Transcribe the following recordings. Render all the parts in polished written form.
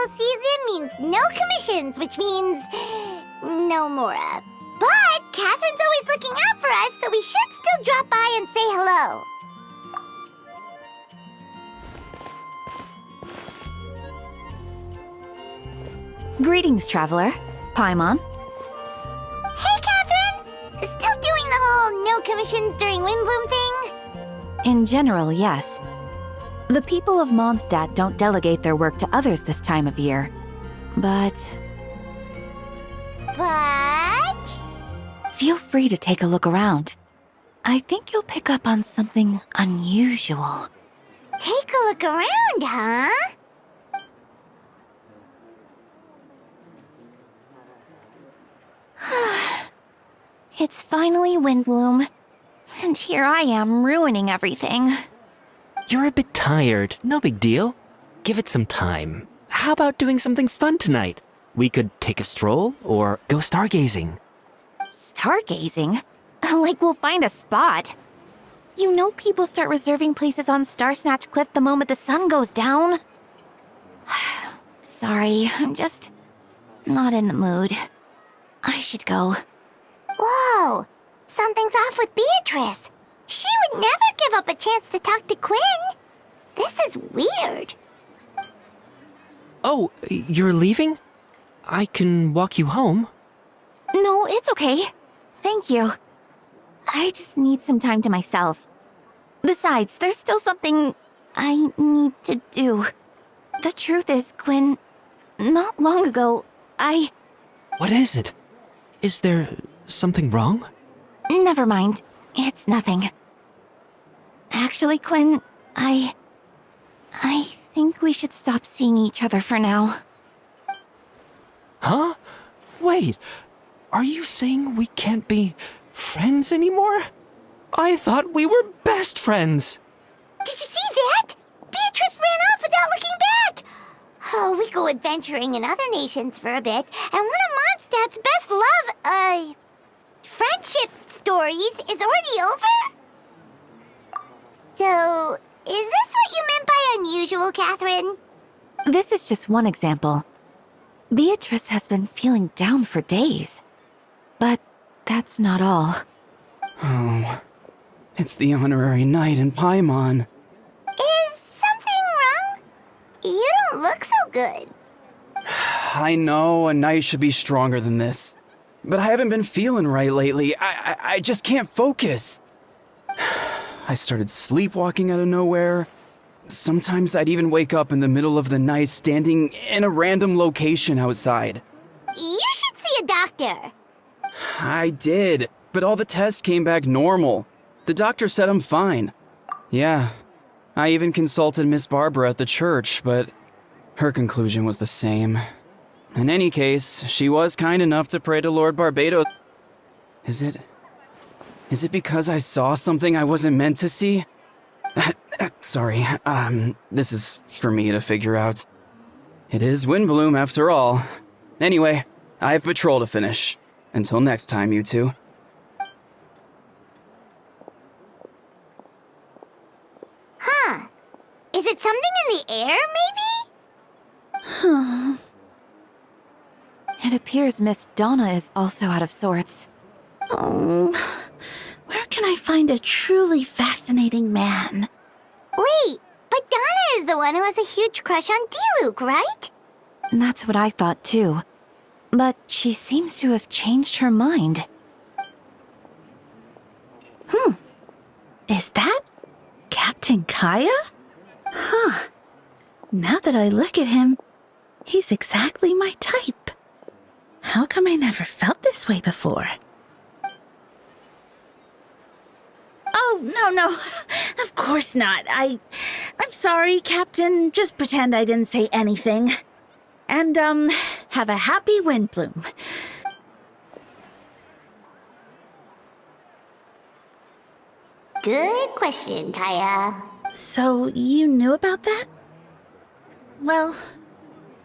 season means no commissions, which means no Mora. But Catherine's always looking out for us, so we should still drop by and say hello. Greetings, traveler. Paimon. Hey, Catherine! Still doing the whole no commissions during Windbloom thing? In general, yes. The people of Mondstadt don't delegate their work to others this time of year. But feel free to take a look around. I think you'll pick up on something unusual. Take a look around, huh? It's finally Windbloom, and here I am ruining everything. You're a bit tired. No big deal. Give it some time. How about doing something fun tonight? We could take a stroll or go stargazing. Stargazing? Like we'll find a spot. You know people start reserving places on Starsnatch Cliff the moment the sun goes down. Sorry, I'm just not in the mood. I should go. Whoa! Something's off with Beatrice. She would never give up a chance to talk to Quinn. This is weird. Oh, you're leaving? I can walk you home. No, it's okay. Thank you. I just need some time to myself. Besides, there's still something I need to do. The truth is, Quinn, not long ago, What is it? Is there something wrong? Never mind. It's nothing. Actually, Quinn, I think we should stop seeing each other for now. Huh? Wait, are you saying we can't be friends anymore? I thought we were best friends. Did you see that? Beatrice ran off without looking back. Oh, we go adventuring in other nations for a bit, and one of Mondstadt's best friendship stories is already over? So, is this what you meant by unusual, Catherine? This is just one example. Beatrice has been feeling down for days. But that's not all. Oh, it's the honorary knight in Paimon. Is something wrong? You don't look so good. I know a knight should be stronger than this, but I haven't been feeling right lately. I just can't focus. I started sleepwalking out of nowhere. Sometimes I'd even wake up in the middle of the night standing in a random location outside. You should see a doctor. I did, but all the tests came back normal. The doctor said I'm fine. Yeah, I even consulted Miss Barbara at the church, but her conclusion was the same. In any case, she was kind enough to pray to Lord Barbados. Is it because I saw something I wasn't meant to see? Sorry, this is for me to figure out. It is Windbloom after all. Anyway, I have patrol to finish. Until next time, you two. Huh. Is it something in the air, maybe? It appears Miss Donna is also out of sorts. Oh, where can I find a truly fascinating man? Wait, but Donna is the one who has a huge crush on Diluc, right? That's what I thought too. But she seems to have changed her mind. Is that Captain Kaya? Huh. Now that I look at him, he's exactly my type. How come I never felt this way before? Oh, no. Of course not. I'm sorry, Captain. Just pretend I didn't say anything. And, have a happy Windbloom. Good question, Kaya. So, you knew about that? Well,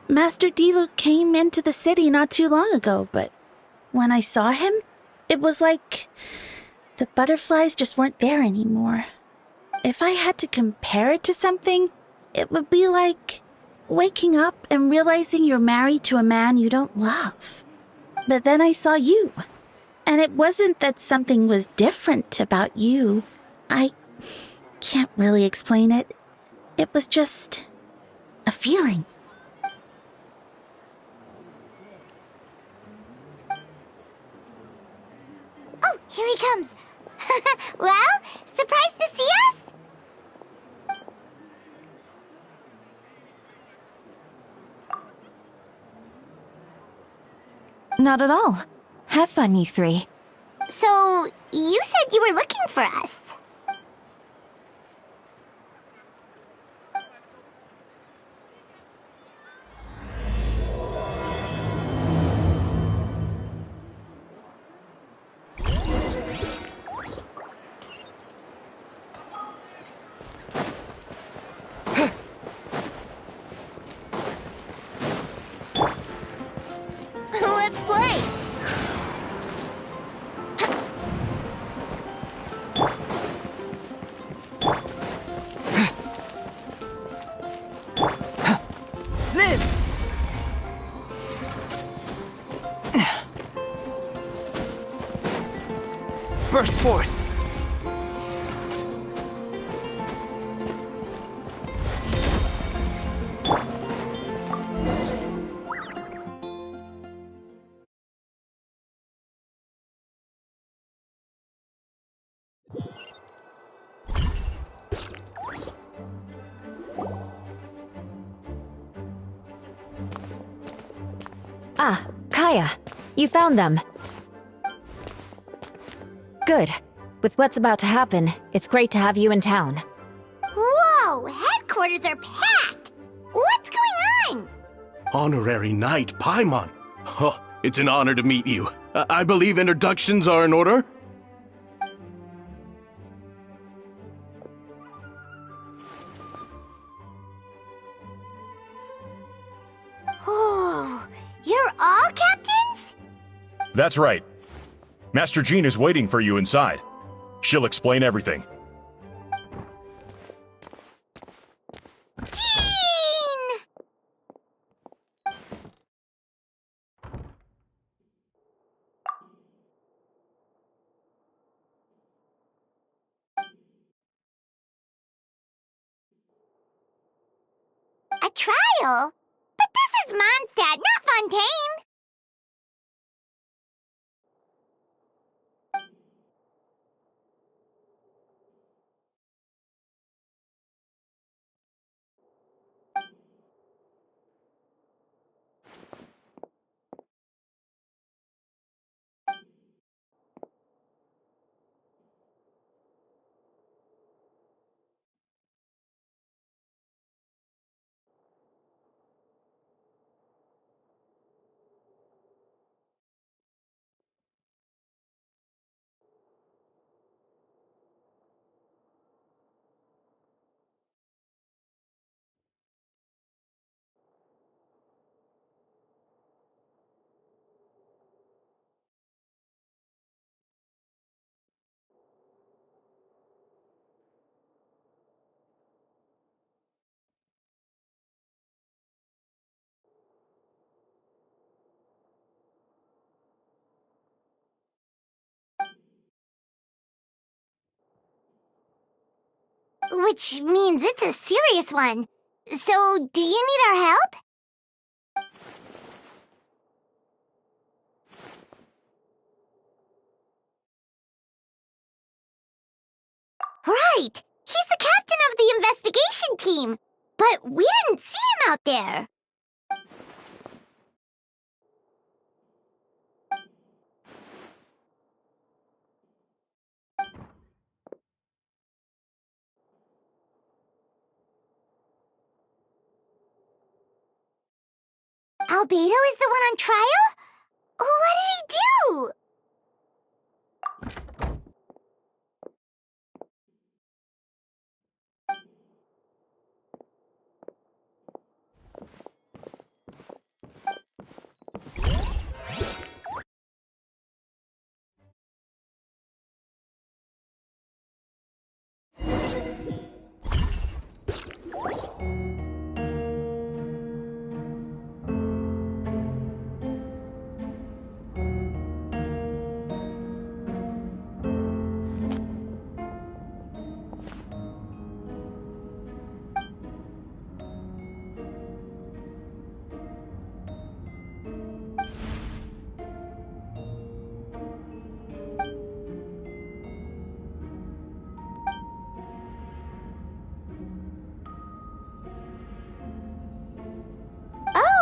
Master Diluc came into the city not too long ago, but when I saw him, it was like the butterflies just weren't there anymore. If I had to compare it to something, it would be like waking up and realizing you're married to a man you don't love. But then I saw you, and it wasn't that something was different about you. I can't really explain it. It was just a feeling. Oh, here he comes. Well, surprised to see us? Not at all. Have fun, you three. So, you said you were looking for us. Let's play! Live! Burst forth! Ah, Kaya, you found them. Good. With what's about to happen, it's great to have you in town. Whoa, headquarters are packed! What's going on? Honorary Knight Paimon. Oh, it's an honor to meet you. I believe introductions are in order? Oh, you're all captains? That's right. Master Jean is waiting for you inside. She'll explain everything. Jean! A trial? But this is Mondstadt, not Fontaine! Which means it's a serious one. So, do you need our help? Right! He's the captain of the investigation team! But we didn't see him out there! Albedo is the one on trial? What did he do?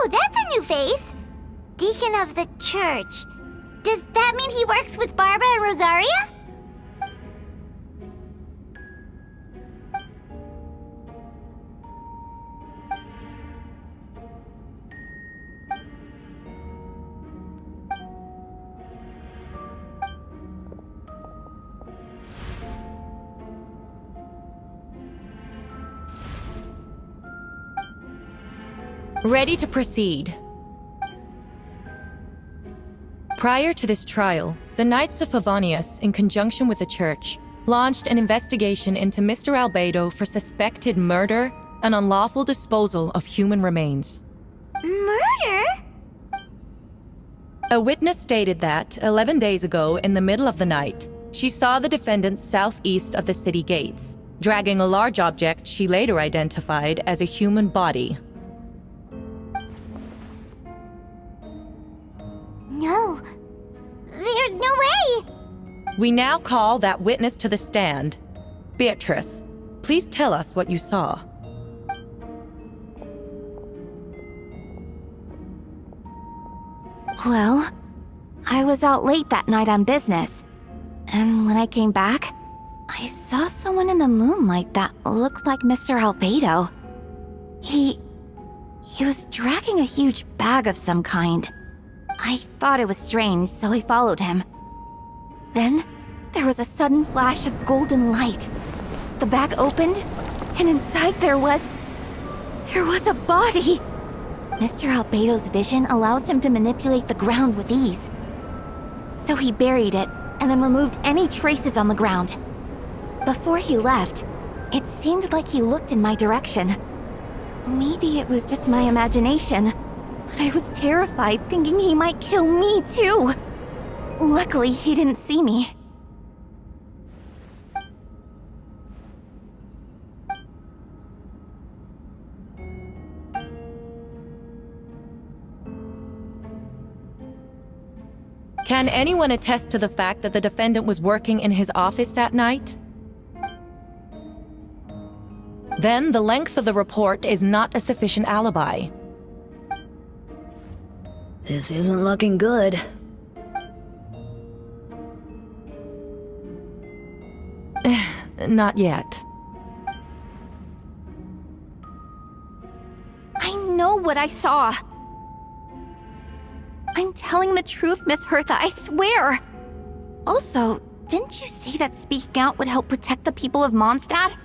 Oh, that's a new face! Deacon of the church. Does that mean he works with Barbara and Rosaria? Ready to proceed. Prior to this trial, the Knights of Favonius, in conjunction with the Church, launched an investigation into Mr. Albedo for suspected murder and unlawful disposal of human remains. Murder? A witness stated that, 11 days ago, in the middle of the night, she saw the defendant southeast of the city gates, dragging a large object she later identified as a human body. No. There's no way! We now call that witness to the stand. Beatrice, please tell us what you saw. Well, I was out late that night on business. And when I came back, I saw someone in the moonlight that looked like Mr. Albedo. He was dragging a huge bag of some kind. I thought it was strange, so I followed him. Then, there was a sudden flash of golden light. The bag opened, and inside there was a body! Mr. Albedo's vision allows him to manipulate the ground with ease. So he buried it, and then removed any traces on the ground. Before he left, it seemed like he looked in my direction. Maybe it was just my imagination, but I was terrified thinking he might kill me too. Luckily, he didn't see me. Can anyone attest to the fact that the defendant was working in his office that night? Then the length of the report is not a sufficient alibi. This isn't looking good. Not yet. I know what I saw. I'm telling the truth, Miss Hertha, I swear. Also, didn't you say that speaking out would help protect the people of Mondstadt?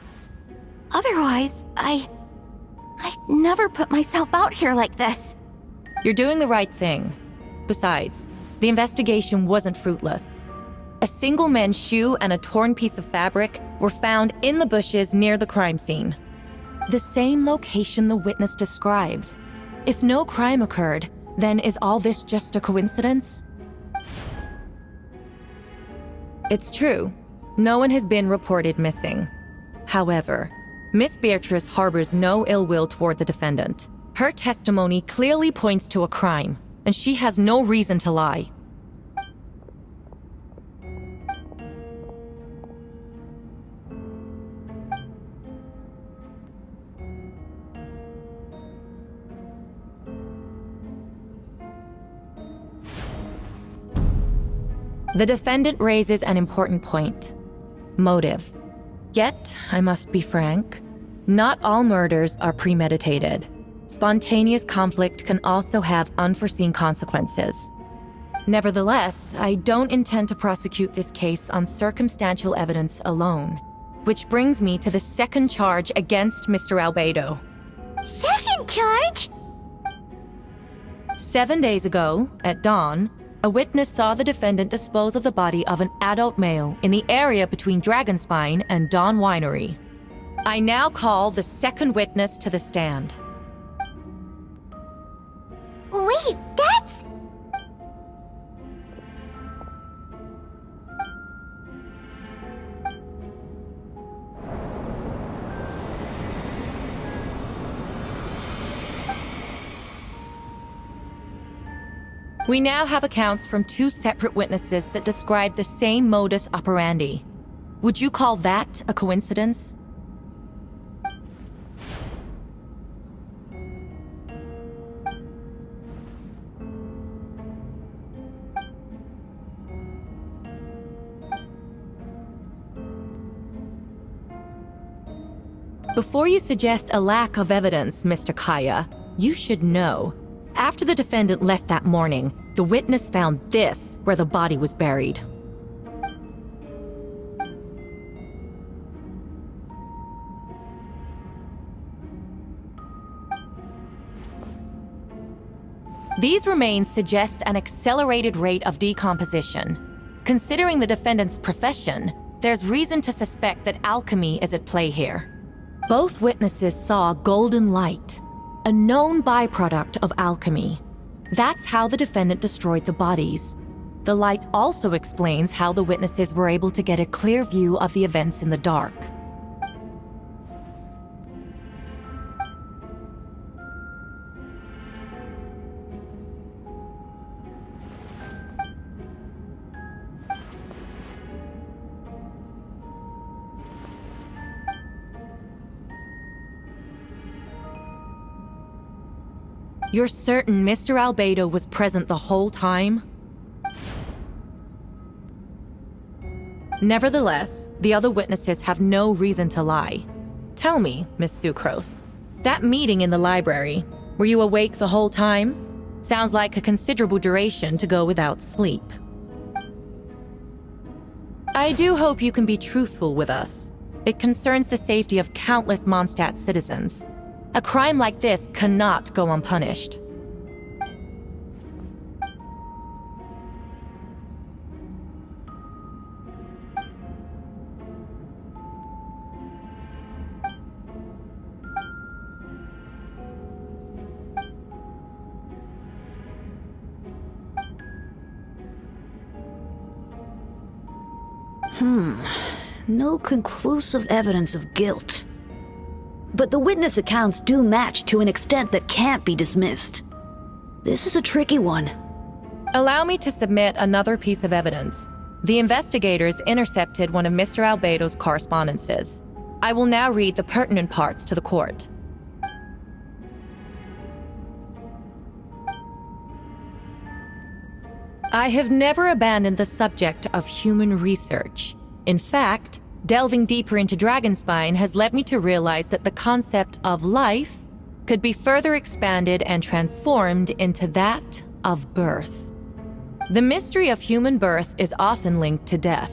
Otherwise, I'd never put myself out here like this. You're doing the right thing. Besides, the investigation wasn't fruitless. A single man's shoe and a torn piece of fabric were found in the bushes near the crime scene. The same location the witness described. If no crime occurred, then is all this just a coincidence? It's true. No one has been reported missing. However, Miss Beatrice harbors no ill will toward the defendant. Her testimony clearly points to a crime, and she has no reason to lie. The defendant raises an important point. Motive. Yet, I must be frank, not all murders are premeditated. Spontaneous conflict can also have unforeseen consequences. Nevertheless, I don't intend to prosecute this case on circumstantial evidence alone. Which brings me to the second charge against Mr. Albedo. Second charge? 7 days ago, at dawn, a witness saw the defendant dispose of the body of an adult male in the area between Dragonspine and Dawn Winery. I now call the second witness to the stand. Wait, that's... We now have accounts from two separate witnesses that describe the same modus operandi. Would you call that a coincidence? Before you suggest a lack of evidence, Mr. Kaya, you should know. After the defendant left that morning, the witness found this where the body was buried. These remains suggest an accelerated rate of decomposition. Considering the defendant's profession, there's reason to suspect that alchemy is at play here. Both witnesses saw golden light, a known byproduct of alchemy. That's how the defendant destroyed the bodies. The light also explains how the witnesses were able to get a clear view of the events in the dark. You're certain Mr. Albedo was present the whole time? Nevertheless, the other witnesses have no reason to lie. Tell me, Miss Sucrose, that meeting in the library, were you awake the whole time? Sounds like a considerable duration to go without sleep. I do hope you can be truthful with us. It concerns the safety of countless Mondstadt citizens. A crime like this cannot go unpunished. No conclusive evidence of guilt. But the witness accounts do match to an extent that can't be dismissed. This is a tricky one. Allow me to submit another piece of evidence. The investigators intercepted one of Mr. Albedo's correspondences. I will now read the pertinent parts to the court. I have never abandoned the subject of human research. In fact, delving deeper into Dragonspine has led me to realize that the concept of life could be further expanded and transformed into that of birth. The mystery of human birth is often linked to death.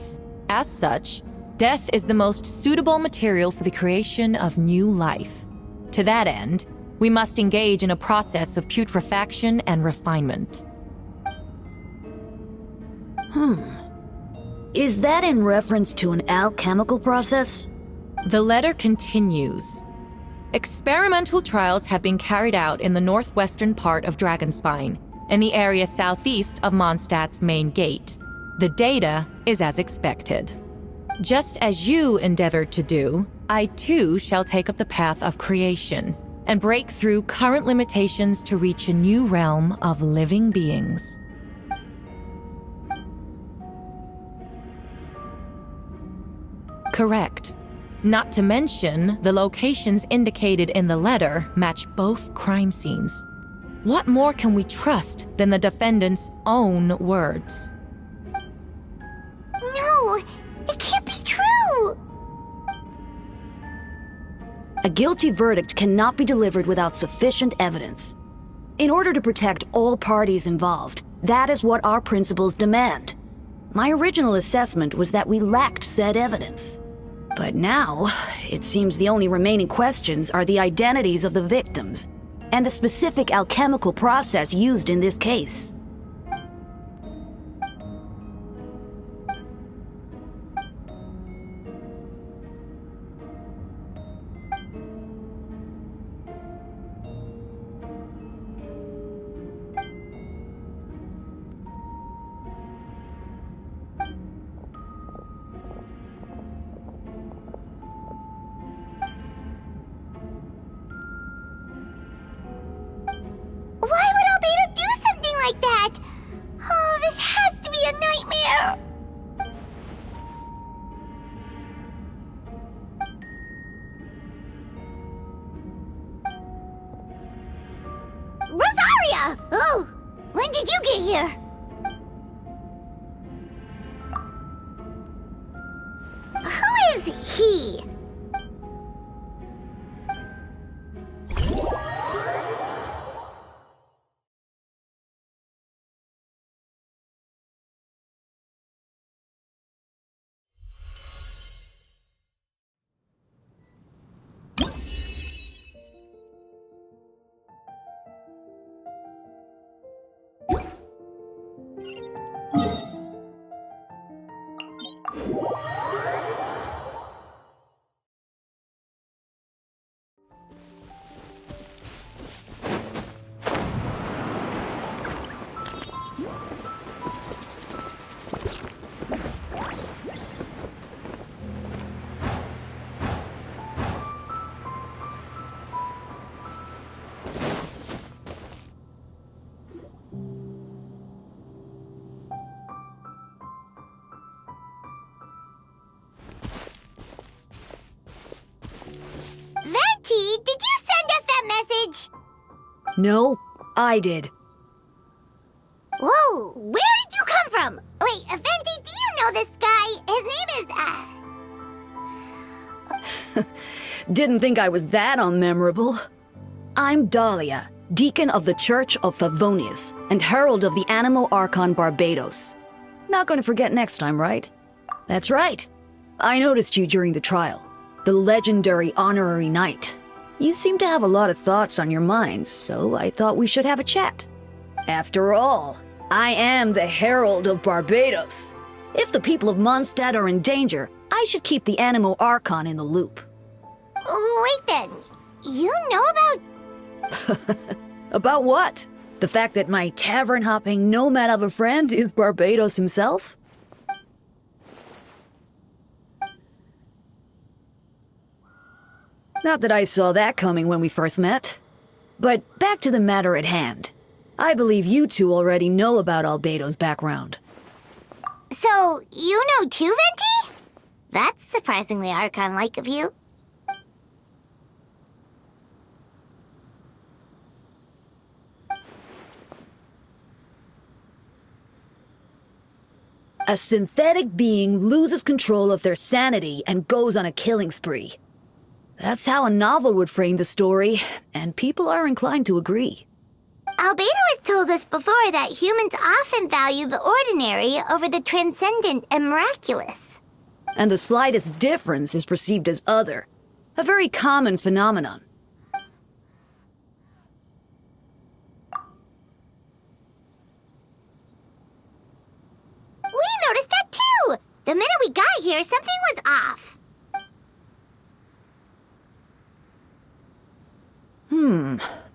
As such, death is the most suitable material for the creation of new life. To that end, we must engage in a process of putrefaction and refinement. Is that in reference to an alchemical process? The letter continues. Experimental trials have been carried out in the northwestern part of Dragonspine, in the area southeast of Mondstadt's main gate. The data is as expected. Just as you endeavored to do, I too shall take up the path of creation and break through current limitations to reach a new realm of living beings. Correct. Not to mention, the locations indicated in the letter match both crime scenes. What more can we trust than the defendant's own words? No, it can't be true! A guilty verdict cannot be delivered without sufficient evidence. In order to protect all parties involved, that is what our principles demand. My original assessment was that we lacked said evidence. But now, it seems the only remaining questions are the identities of the victims and the specific alchemical process used in this case. Why would Albedo do something like that? Oh, this has to be a nightmare! Rosaria! Oh, when did you get here? Who is he? No, I did. Whoa, where did you come from? Wait, Effendi, do you know this guy? His name is, Didn't think I was that unmemorable. I'm Dahlia, Deacon of the Church of Favonius, and Herald of the Animo Archon Barbados. Not gonna forget next time, right? That's right. I noticed you during the trial. The legendary honorary knight. You seem to have a lot of thoughts on your minds, so I thought we should have a chat. After all, I am the Herald of Barbados. If the people of Mondstadt are in danger, I should keep the Animo Archon in the loop. wait then, you know about... About what? The fact that my tavern-hopping nomad of a friend is Barbados himself? Not that I saw that coming when we first met. But back to the matter at hand. I believe you two already know about Albedo's background. So, you know too, Venti? That's surprisingly Archon-like of you. A synthetic being loses control of their sanity and goes on a killing spree. That's how a novel would frame the story, and people are inclined to agree. Albedo has told us before that humans often value the ordinary over the transcendent and miraculous. And the slightest difference is perceived as other. A very common phenomenon. We noticed that too! The minute we got here, something was off.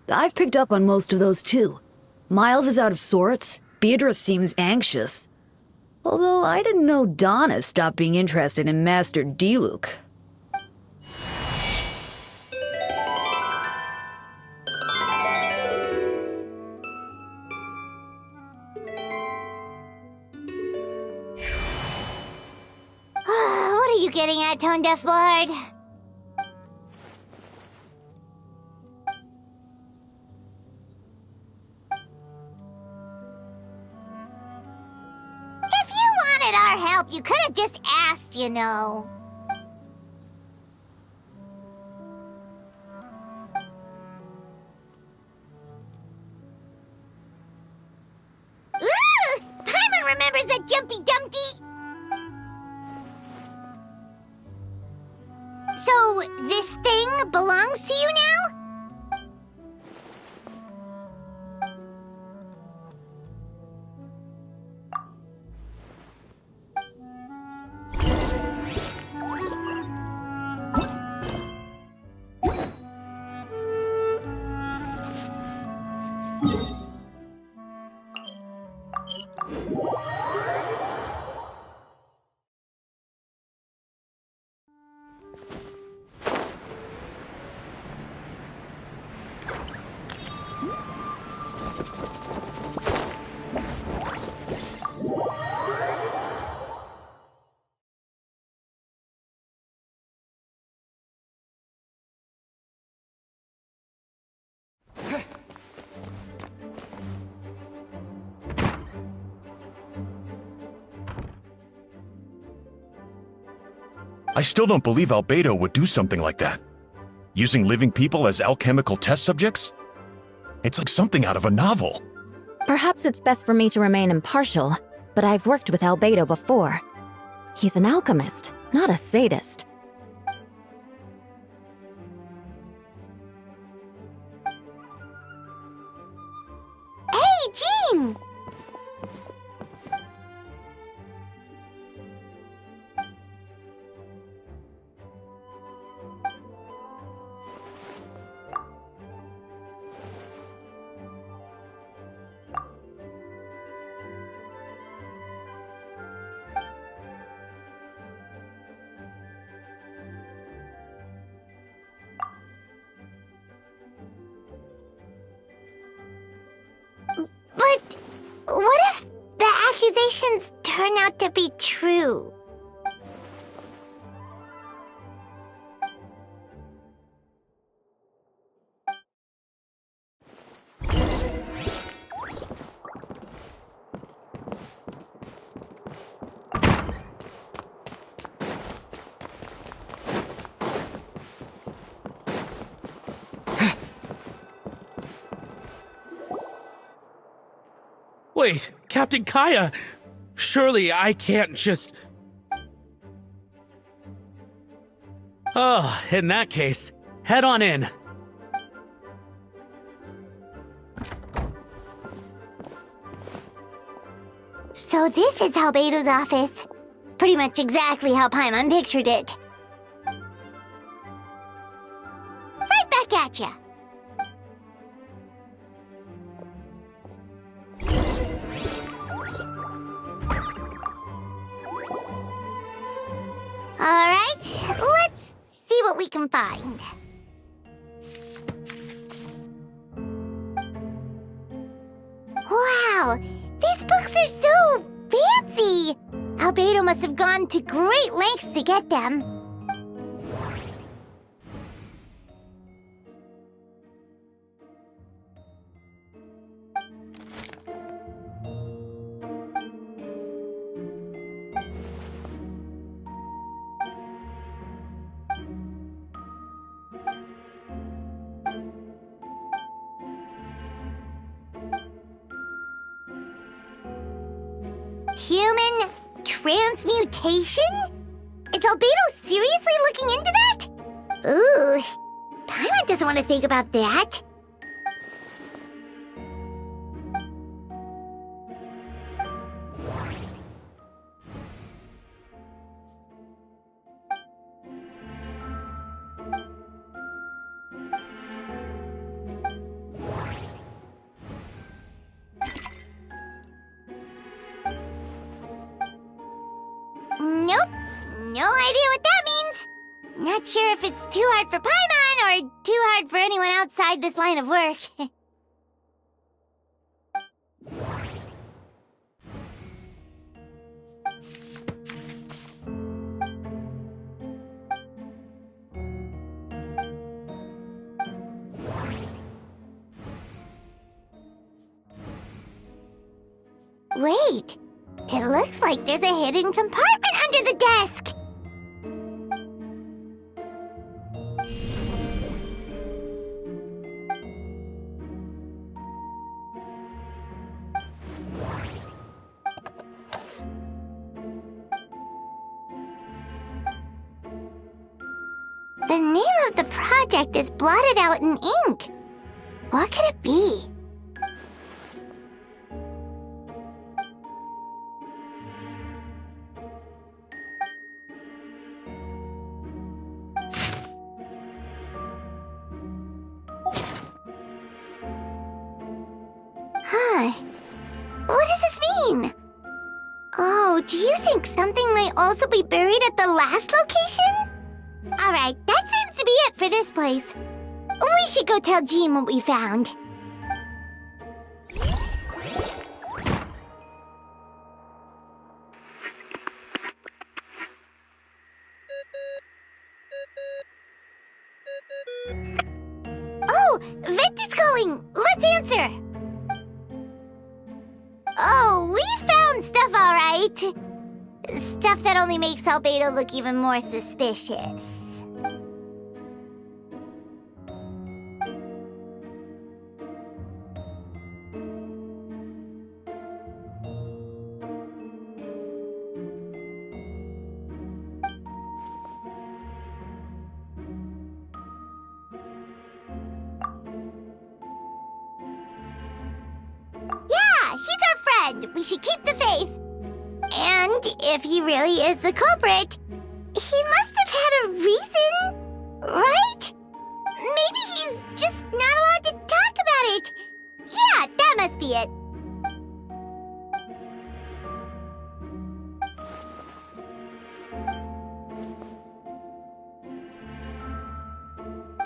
I've picked up on most of those too. Miles is out of sorts, Beatrice seems anxious. Although I didn't know Donna stopped being interested in Master Diluc. What are you getting at, Tone Deaf Bard? If you wanted our help, you could have just asked, you know. Ooh! Paimon remembers that Jumpy Dumpty! So, this thing belongs to you now? I still don't believe Albedo would do something like that. Using living people as alchemical test subjects? It's like something out of a novel. Perhaps it's best for me to remain impartial, but I've worked with Albedo before. He's an alchemist, not a sadist. Hey, Jean! But what if the accusations turn out to be true? Wait, Captain Kaya! Surely I can't just... Oh, in that case, head on in. So this is Albedo's office. Pretty much exactly how Paimon pictured it. Right back at ya. Alright, let's see what we can find. Wow, these books are so fancy! Albedo must have gone to great lengths to get them. Human transmutation? Is Albedo seriously looking into that? Ooh, Paimon doesn't want to think about that. Nope, no idea what that means. Not sure if it's too hard for Paimon or too hard for anyone outside this line of work. Wait, it looks like there's a hidden compartment under the desk. The name of the project is blotted out in ink. What could it be? Huh. What does this mean? Oh, do you think something might also be buried at the last location? Alright, that seems to be it for this place. We should go tell Jean what we found. Oh, Vent is calling! Let's answer! Oh, we found stuff, alright. Stuff that only makes Albedo look even more suspicious. Yeah, he's our friend. We should keep the faith. And if he really is the culprit, he must have had a reason, right? Maybe he's just not allowed to talk about it. Yeah, that must be it.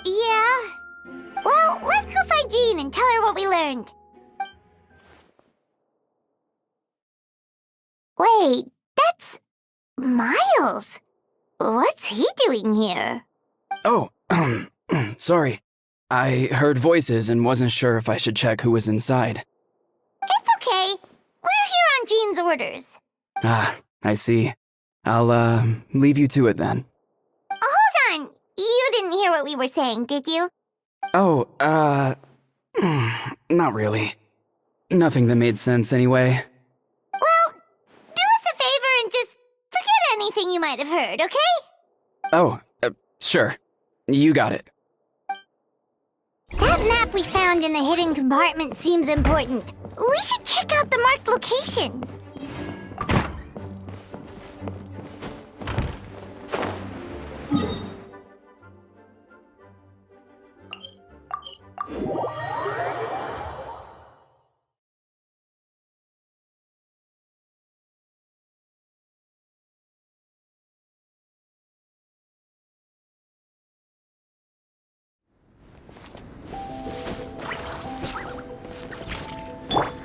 Yeah. Well, let's go find Jean and tell her what we learned. Wait, that's Miles. What's he doing here? Oh, sorry. I heard voices and wasn't sure if I should check who was inside. It's okay. We're here on Jean's orders. Ah, I see. I'll, leave you to it then. Hold on. You didn't hear what we were saying, did you? Oh, not really. Nothing that made sense anyway. Well, do us a favor and just forget anything you might have heard, okay? Oh, sure. You got it. That map we found in the hidden compartment seems important. We should check out the marked locations.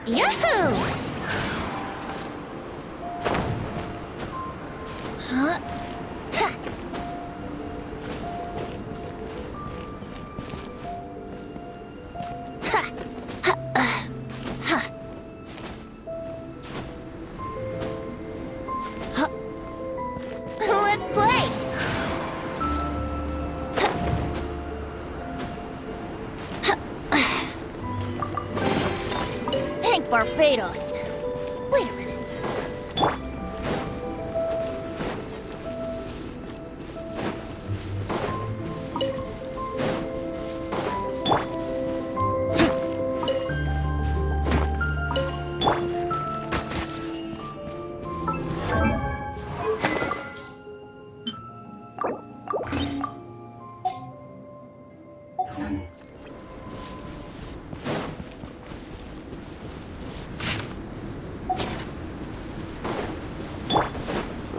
Yahoo! Huh? Ha. Ha. Ha. Ha. Huh. Let's play! Thank Barbados. Wait a minute.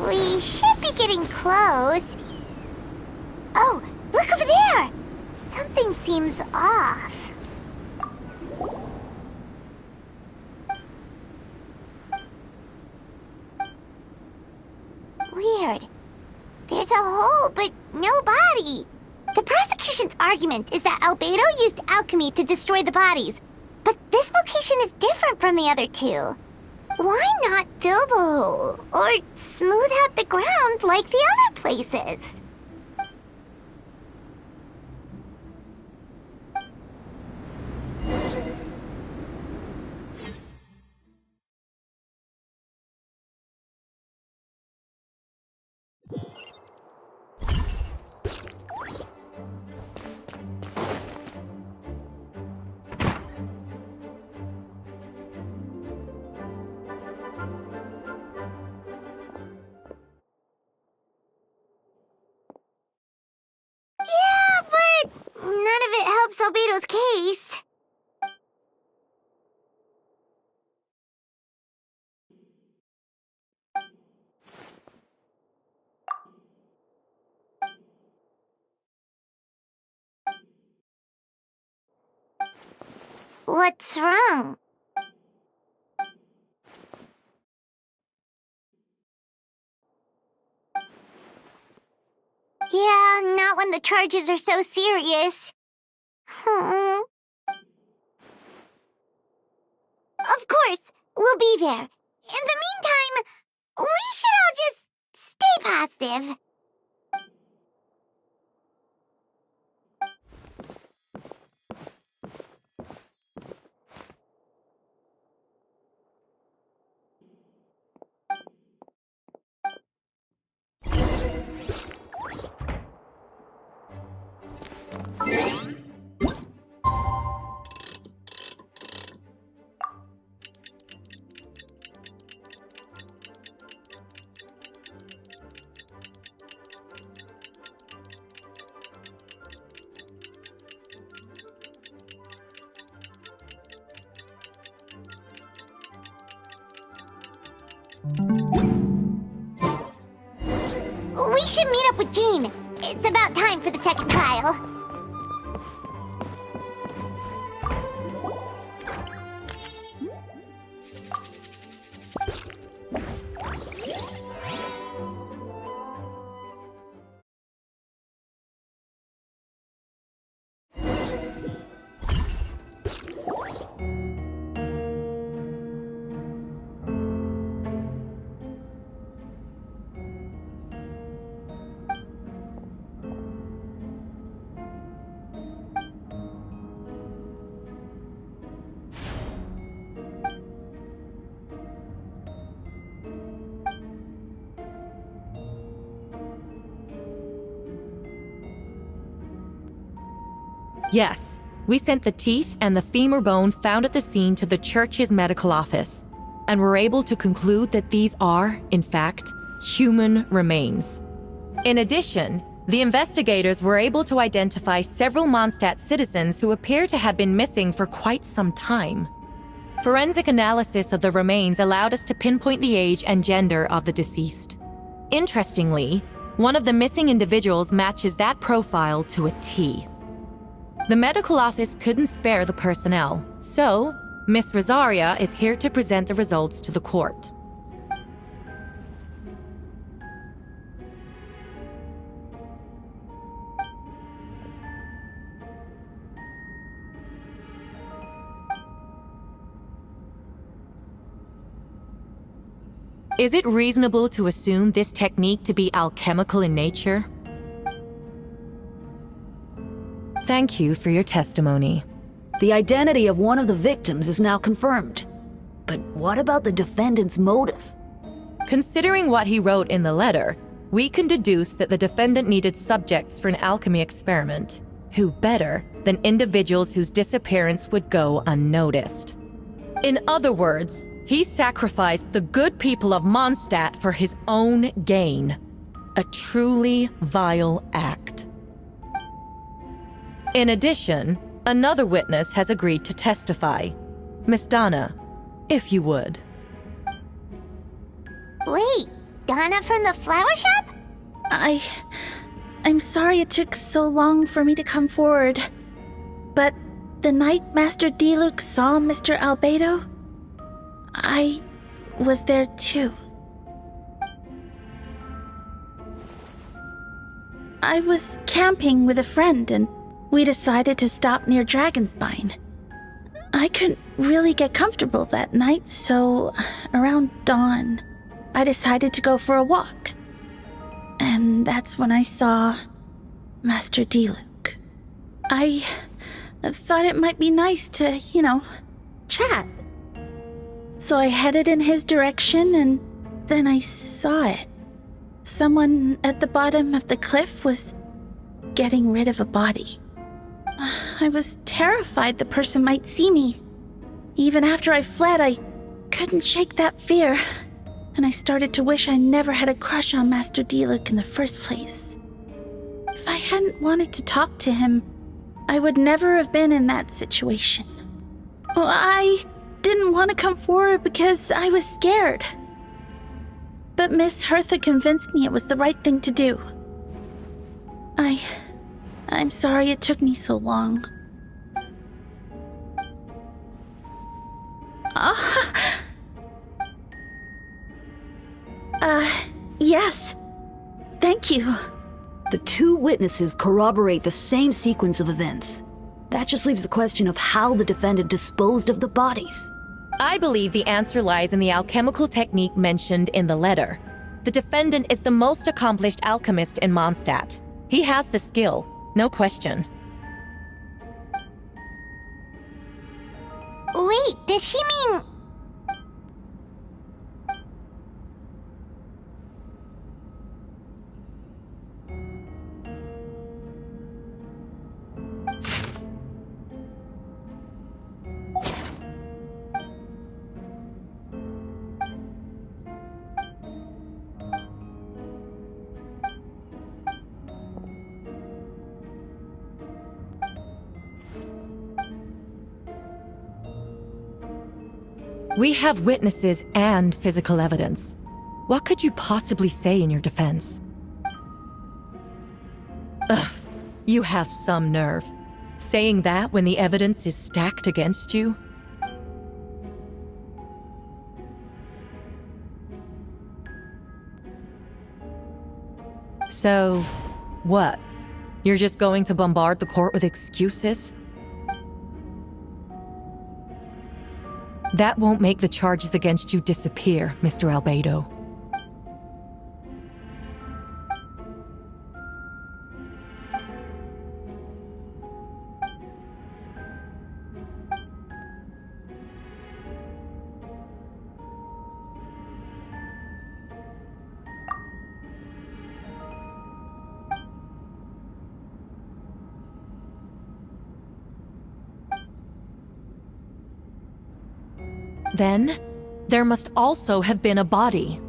We should be getting close. Oh, look over there! Something seems off. Weird. There's a hole, but no body. The prosecution's argument is that Albedo used alchemy to destroy the bodies, but this location is different from the other two. Why not fill the hole, or smooth out the ground like the other places? Yeah, but none of it helps Albedo's case. What's wrong? Yeah, not when the charges are so serious. Hmm. Of course, we'll be there. In the meantime, we should all just stay positive. We should meet up with Jean. It's about time for the second trial. Yes, we sent the teeth and the femur bone found at the scene to the church's medical office, and were able to conclude that these are, in fact, human remains. In addition, the investigators were able to identify several Mondstadt citizens who appear to have been missing for quite some time. Forensic analysis of the remains allowed us to pinpoint the age and gender of the deceased. Interestingly, one of the missing individuals matches that profile to a T. The medical office couldn't spare the personnel, so Miss Rosaria is here to present the results to the court. Is it reasonable to assume this technique to be alchemical in nature? Thank you for your testimony. The identity of one of the victims is now confirmed. But what about the defendant's motive? Considering what he wrote in the letter, we can deduce that the defendant needed subjects for an alchemy experiment. Who better than individuals whose disappearance would go unnoticed? In other words, he sacrificed the good people of Mondstadt for his own gain. A truly vile act. In addition, another witness has agreed to testify. Miss Donna, if you would. Wait, Donna from the flower shop? I'm sorry it took so long for me to come forward. But the night Master Diluc saw Mr. Albedo, I was there too. I was camping with a friend and we decided to stop near Dragonspine. I couldn't really get comfortable that night, so around dawn, I decided to go for a walk. And that's when I saw Master Diluc. I thought it might be nice to, chat. So I headed in his direction and then I saw it. Someone at the bottom of the cliff was getting rid of a body. I was terrified the person might see me. Even after I fled, I couldn't shake that fear. And I started to wish I never had a crush on Master Diluc in the first place. If I hadn't wanted to talk to him, I would never have been in that situation. Well, I didn't want to come forward because I was scared. But Miss Hertha convinced me it was the right thing to do. I'm sorry it took me so long. Yes. Thank you. The two witnesses corroborate the same sequence of events. That just leaves the question of how the defendant disposed of the bodies. I believe the answer lies in the alchemical technique mentioned in the letter. The defendant is the most accomplished alchemist in Mondstadt. He has the skill, no question. Wait, does she mean... We have witnesses and physical evidence. What could you possibly say in your defense? Ugh, you have some nerve. Saying that when the evidence is stacked against you? So, what? You're just going to bombard the court with excuses? That won't make the charges against you disappear, Mr. Albedo. Then, there must also have been a body.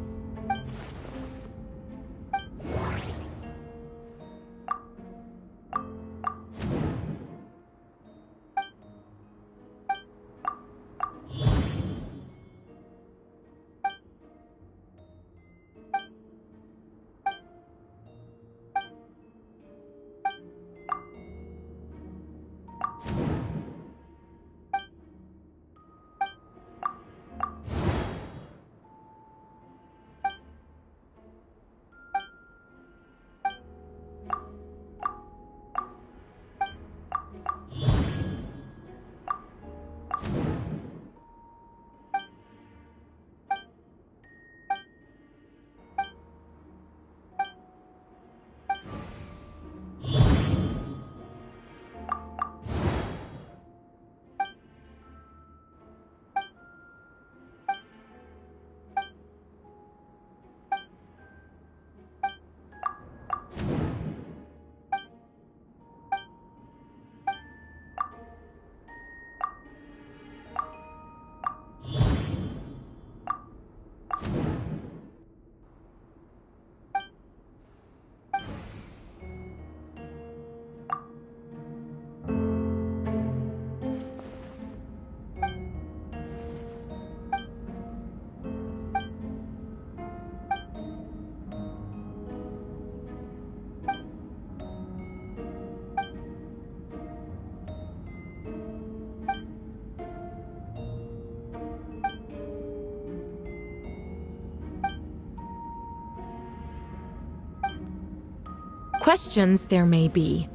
Questions there may be,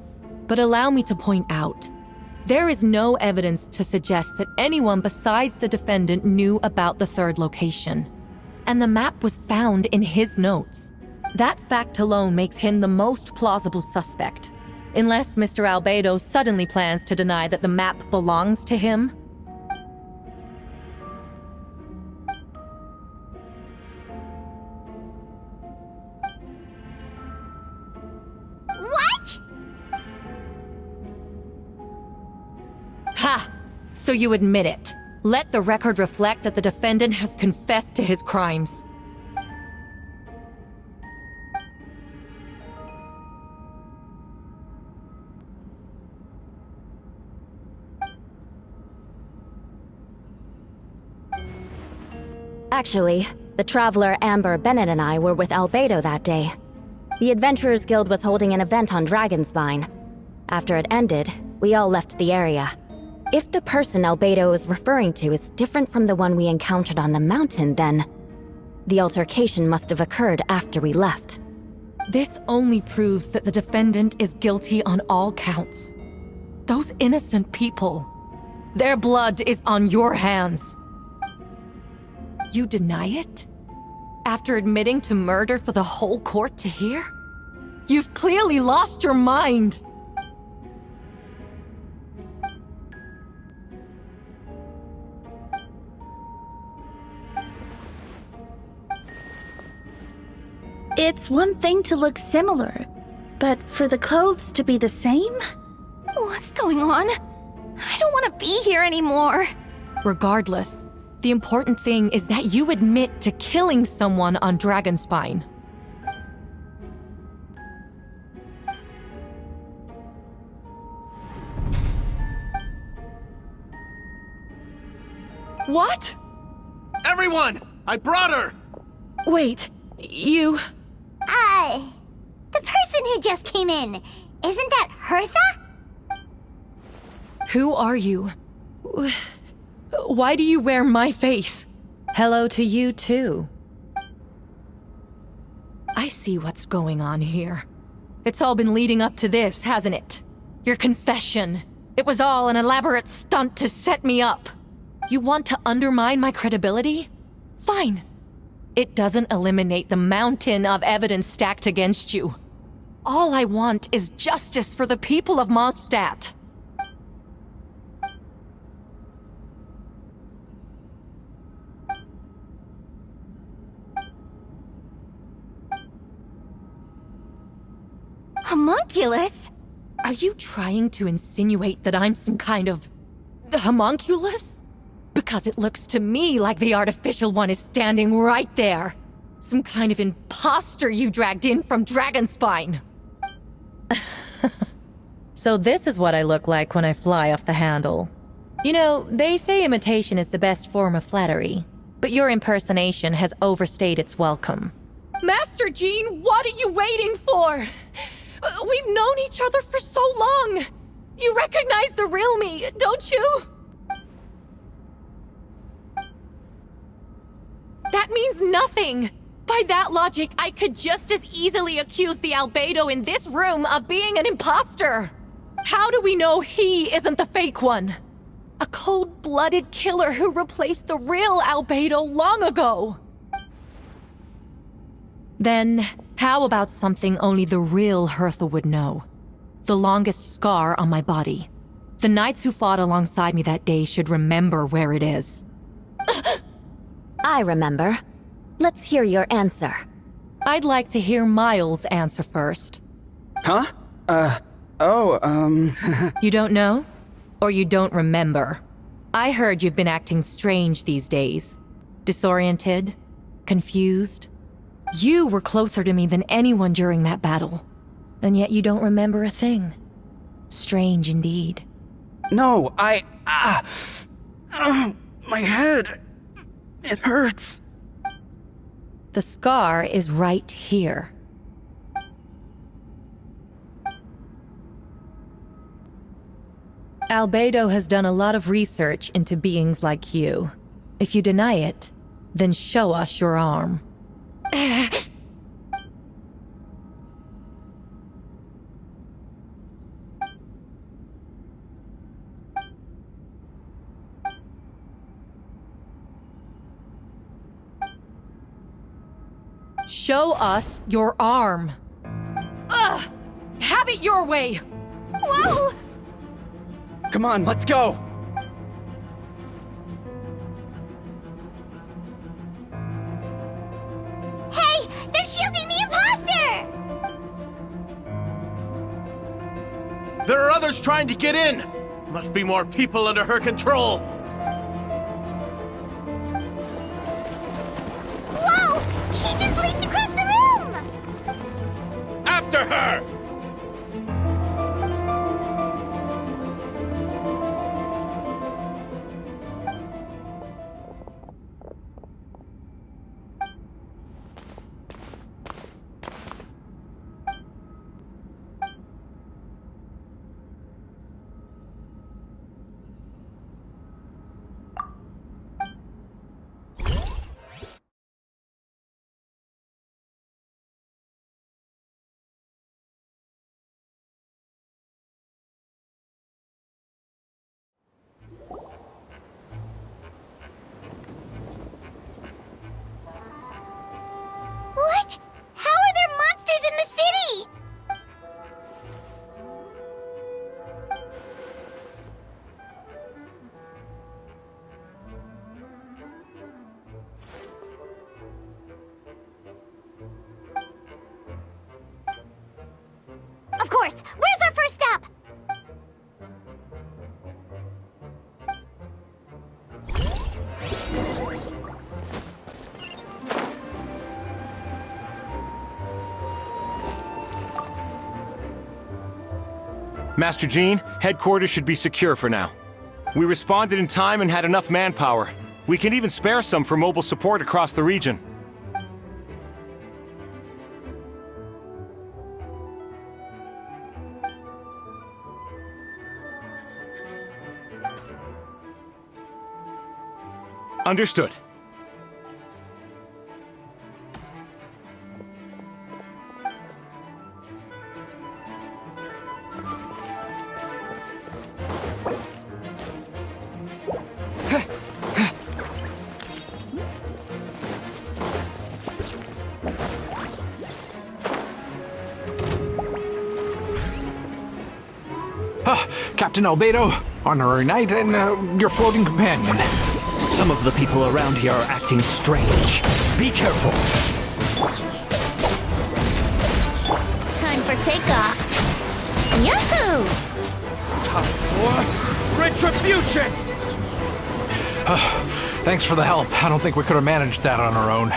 but allow me to point out, there is no evidence to suggest that anyone besides the defendant knew about the third location. And the map was found in his notes. That fact alone makes him the most plausible suspect. Unless Mr. Albedo suddenly plans to deny that the map belongs to him. What? Ha! So you admit it. Let the record reflect that the defendant has confessed to his crimes. Actually, the traveler Amber Bennett and I were with Albedo that day. The Adventurers Guild was holding an event on Dragonspine. After it ended, we all left the area. If the person Albedo is referring to is different from the one we encountered on the mountain, then the altercation must have occurred after we left. This only proves that the defendant is guilty on all counts. Those innocent people, their blood is on your hands. You deny it? After admitting to murder for the whole court to hear? You've clearly lost your mind! It's one thing to look similar, but for the clothes to be the same? What's going on? I don't want to be here anymore. Regardless, the important thing is that you admit to killing someone on Dragonspine. What? Everyone! I brought her! Wait, you... The person who just came in, isn't that Hertha? Who are you? Why do you wear my face? Hello to you too. I see what's going on here. It's all been leading up to this, hasn't it? Your confession. It was all an elaborate stunt to set me up. You want to undermine my credibility? Fine. It doesn't eliminate the mountain of evidence stacked against you. All I want is justice for the people of Mondstadt. Homunculus? Are you trying to insinuate that I'm some kind of... homunculus? Because Because it looks to me like the artificial one is standing right there. Some kind of imposter you dragged in from Dragonspine. So this is what I look like when I fly off the handle. You know, they say imitation is the best form of flattery, but your impersonation has overstayed its welcome. Master Jean, what are you waiting for? We've known each other for so long. You recognize the real me, don't you? That means nothing. By that logic, I could just as easily accuse the albedo in this room of being an imposter. How do we know he isn't the fake one? A cold-blooded killer who replaced the real albedo long ago. Then, how about something only the real Hertha would know? The longest scar on my body. The knights who fought alongside me that day should remember where it is. I remember. Let's hear your answer. I'd like to hear Miles' answer first. Huh? You don't know? Or you don't remember? I heard you've been acting strange these days. Disoriented? Confused? You were closer to me than anyone during that battle. And yet you don't remember a thing. Strange indeed. No, my head. It hurts. The scar is right here. Albedo has done a lot of research into beings like you. If you deny it, then show us your arm. Show us your arm. Ugh! Have it your way! Whoa! Come on, let's go! Hey! They're shielding the imposter! There are others trying to get in! Must be more people under her control! Whoa! She just leaped across the room! After her! What? How are there monsters in the city? Of course! Where's our first step? Master Jean, headquarters should be secure for now. We responded in time and had enough manpower. We can even spare some for mobile support across the region. Understood. Captain Albedo, honorary knight, and your floating companion. Some of the people around here are acting strange. Be careful. Time for takeoff. Yahoo! Time for retribution! Thanks for the help. I don't think we could have managed that on our own.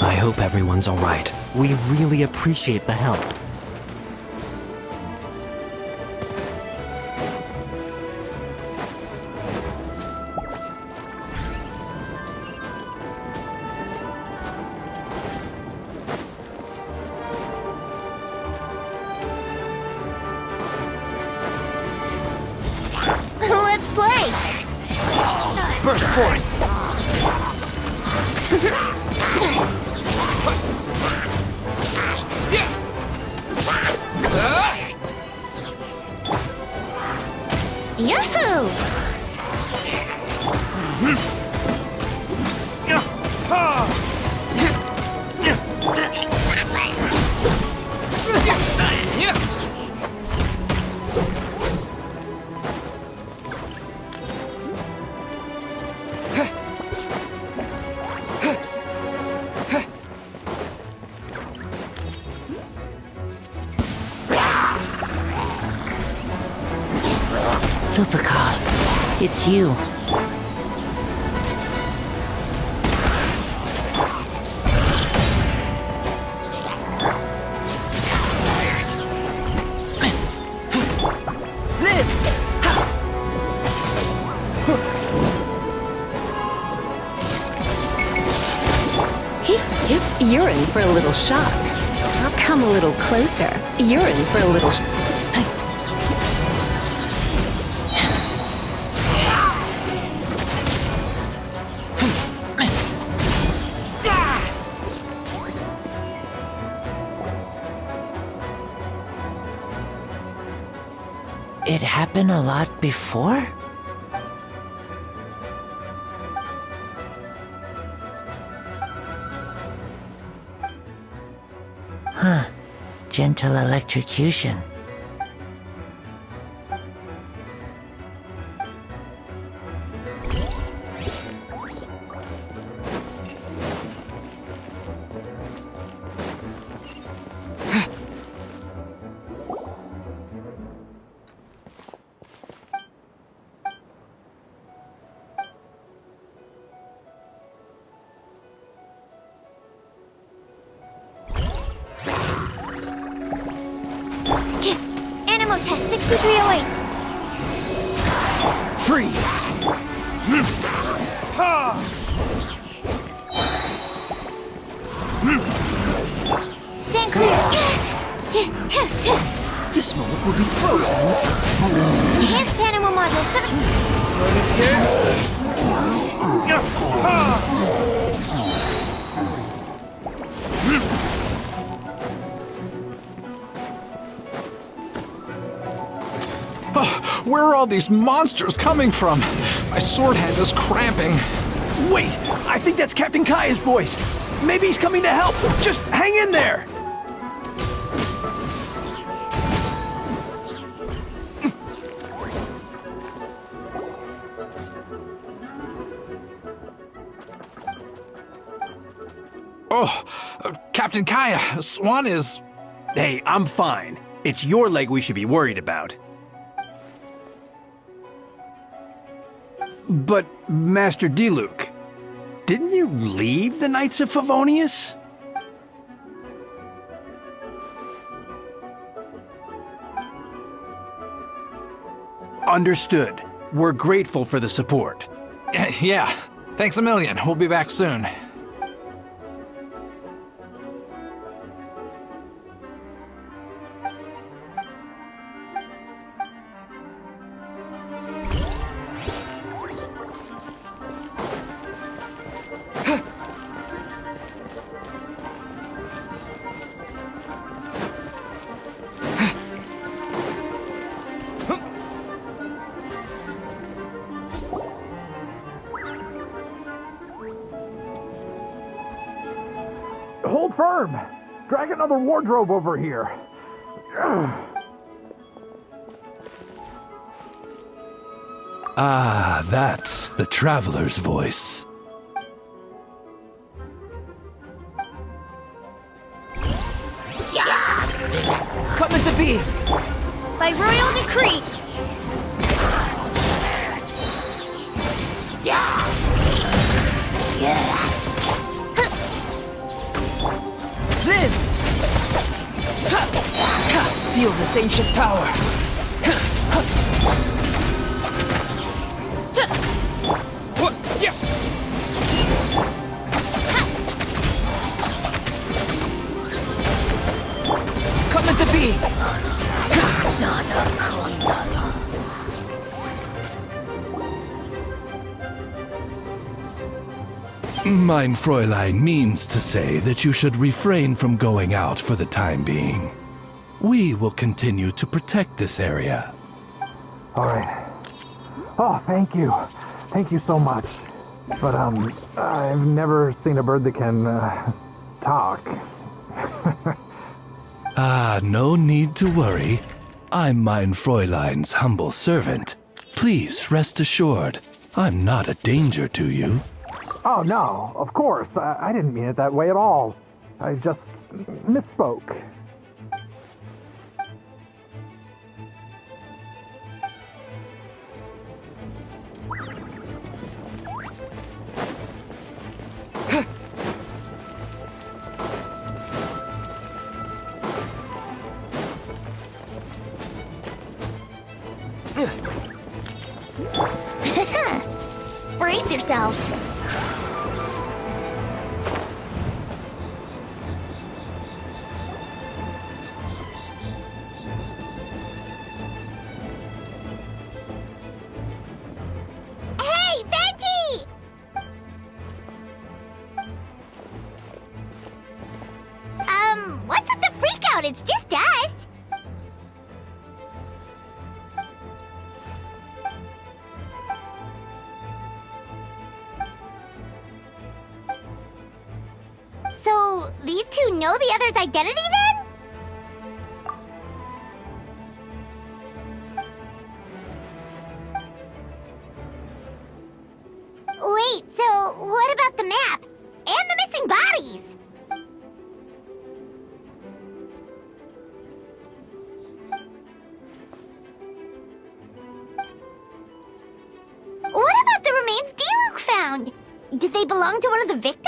I hope everyone's alright. We really appreciate the help. Let's play! Burst forth! Yahoo! Lupacol, it's you. You're in for a little shock. I'll come a little closer. You're in for a little It happened a lot before? Huh. Gentle electrocution. Animal test 6308. Freeze! Stand clear. This moment will be frozen in time. Enhanced animal module 7. Where are all these monsters coming from? My sword hand is cramping. Wait! I think that's Captain Kaya's voice! Maybe he's coming to help! Just hang in there! Oh, Captain Kaya, Swan is... Hey, I'm fine. It's your leg we should be worried about. But, Master Diluc, didn't you leave the Knights of Favonius? Understood. We're grateful for the support. Yeah, thanks a million. We'll be back soon. Hold firm! Drag another wardrobe over here. Ah, that's the traveler's voice. Come to be! By royal decree! Live! Feel this ancient power. Come into being. Mein Fräulein means to say that you should refrain from going out for the time being. We will continue to protect this area. All right. Oh, thank you. Thank you so much. But, I've never seen a bird that can, talk. No need to worry. I'm Mein Fräulein's humble servant. Please rest assured, I'm not a danger to you. Oh, no, of course. I didn't mean it that way at all. I just misspoke. Brace yourself. Hey, Venti! What's with the freak out? It's just us. So, these two know the other's identity then? Wait, so what about the map? And the missing bodies? What about the remains D-Luke found? Did they belong to one of the victims?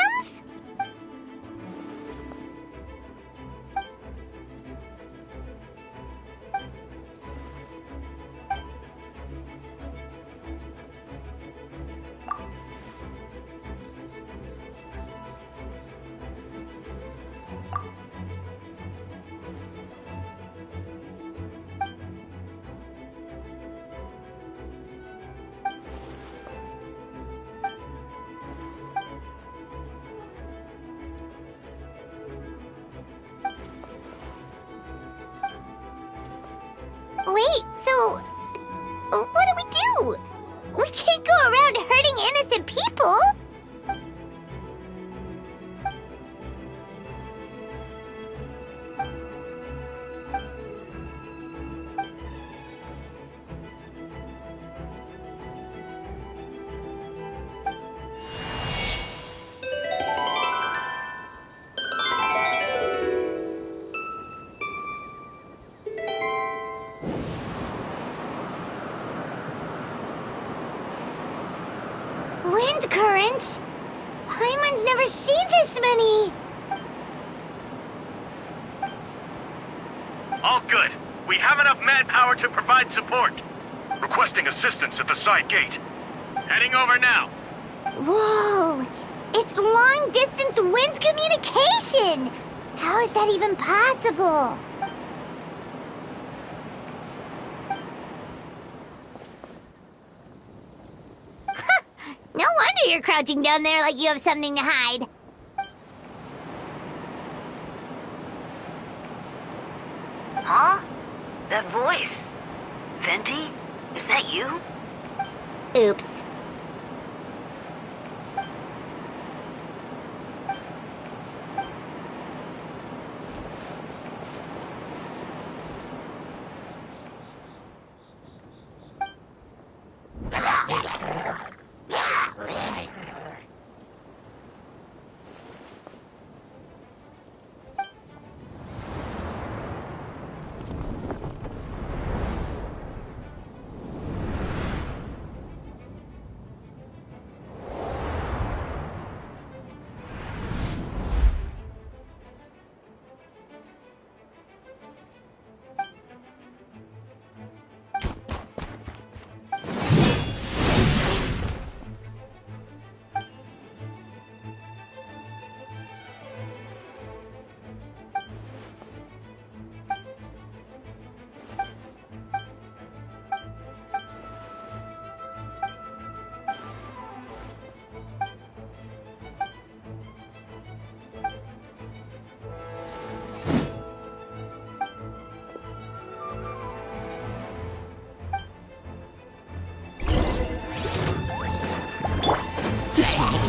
Wait, so what do we do? We can't go around hurting innocent people. Wind current? Paimon's never seen this many. All good. We have enough manpower to provide support. Requesting assistance at the side gate. Heading over now. Whoa! It's long-distance wind communication! How is that even possible? No wonder you're crouching down there like you have something to hide. Huh? That voice. Venti? Is that you? Oops.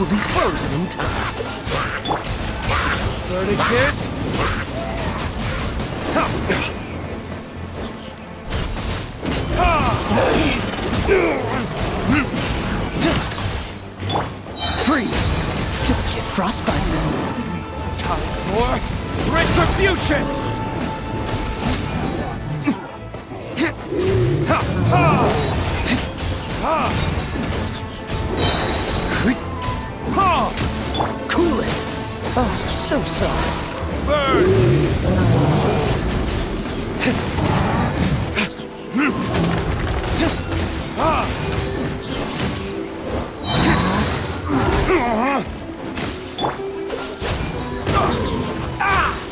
will be frozen in time. Verdict is... Freeze! Don't get frostbite. Time for retribution! Cool it. Oh, so sorry.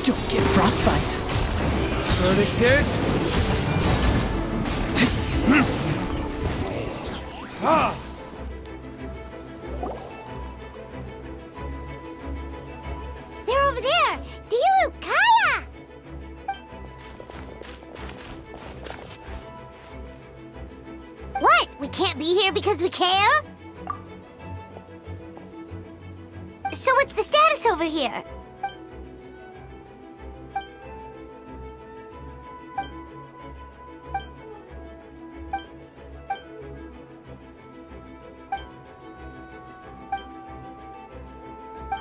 Don't get frostbite. Verdict is... They're over there! Dilu, Kaya! What? We can't be here because we care? So what's the status over here?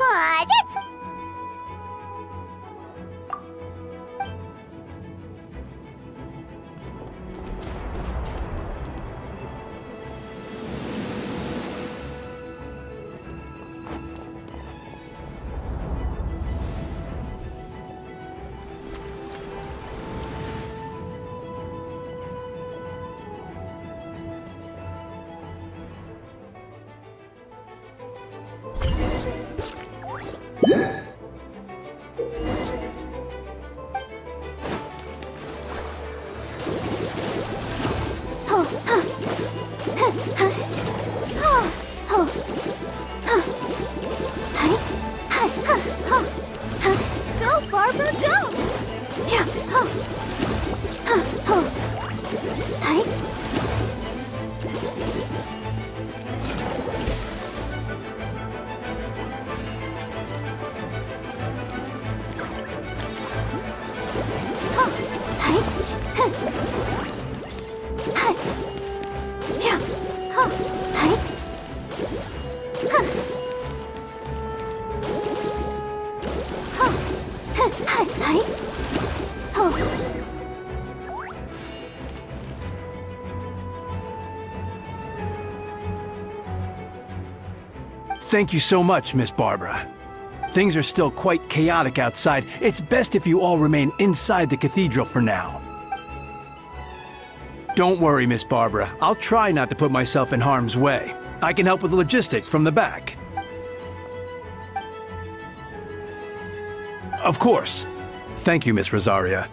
Aw, that's... Go, Barbara, go! Thank you so much, Miss Barbara. Things are still quite chaotic outside. It's best if you all remain inside the cathedral for now. Don't worry, Miss Barbara. I'll try not to put myself in harm's way. I can help with the logistics from the back. Of course. Thank you, Miss Rosaria.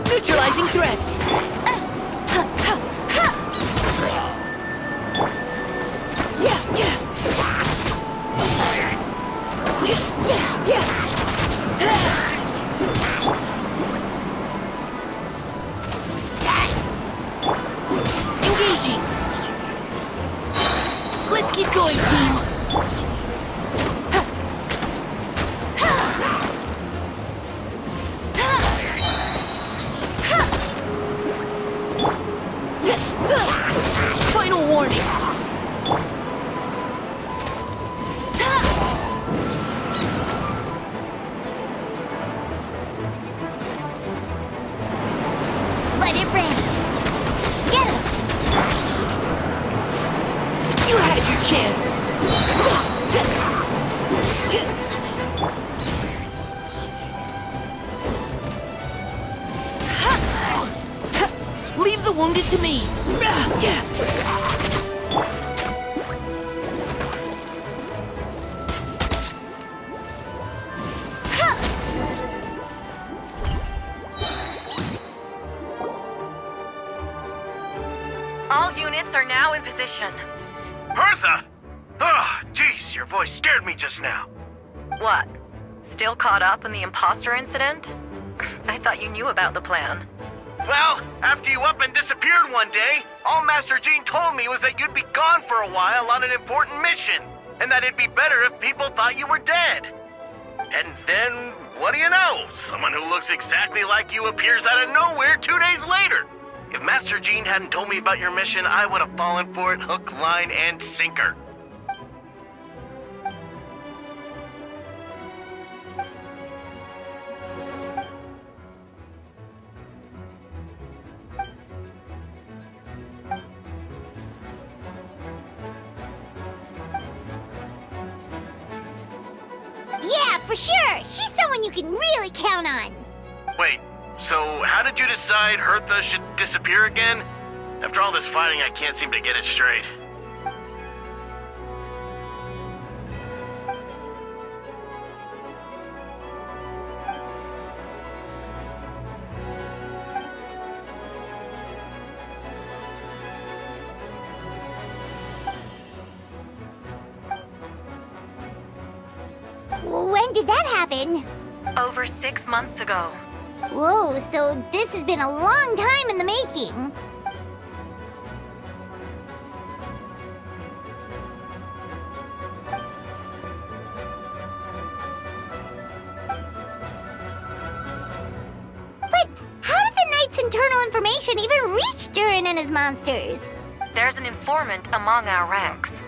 Neutralizing threats. fight, team! Final warning! Let it rain. Get him! You had your chance! Leave the wounded to me! All units are now in position. Hertha! Oh, jeez, your voice scared me just now. What? Still caught up in the imposter incident? I thought you knew about the plan. Well, after you up and disappeared one day, all Master Jean told me was that you'd be gone for a while on an important mission, and that it'd be better if people thought you were dead. And then, what do you know? Someone who looks exactly like you appears out of nowhere 2 days later. If Master Jean hadn't told me about your mission, I would have fallen for it hook, line, and sinker. Yeah, for sure! She's someone you can really count on! Wait, so how did you decide Hertha should disappear again? After all this fighting, I can't seem to get it straight. When did that happen? Over 6 months ago. Whoa, so this has been a long time in the making. But how did the Knight's internal information even reach Durin and his monsters? There's an informant among our ranks.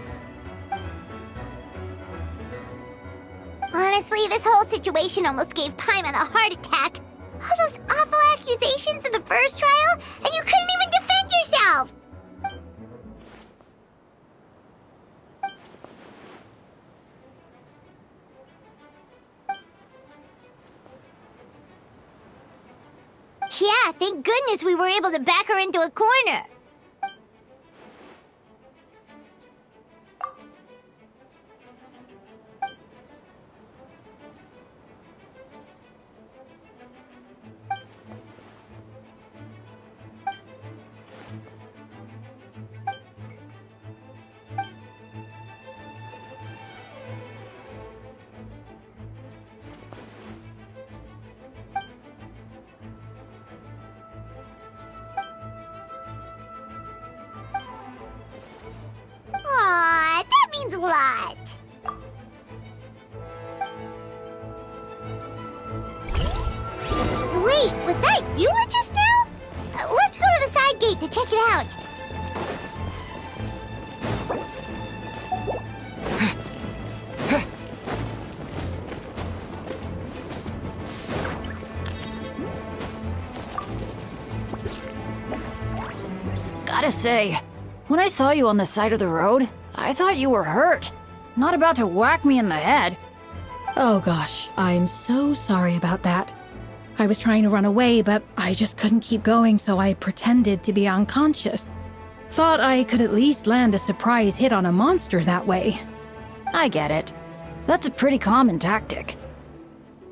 Honestly, this whole situation almost gave Paimon a heart attack. All those awful accusations in the first trial, and you couldn't even defend yourself! Yeah, thank goodness we were able to back her into a corner. Aw, that means a lot. Wait, was that you just now? Let's go to the side gate to check it out. Gotta say, when I saw you on the side of the road, I thought you were hurt. Not about to whack me in the head. Oh gosh, I'm so sorry about that. I was trying to run away, but I just couldn't keep going, so I pretended to be unconscious. Thought I could at least land a surprise hit on a monster that way. I get it. That's a pretty common tactic.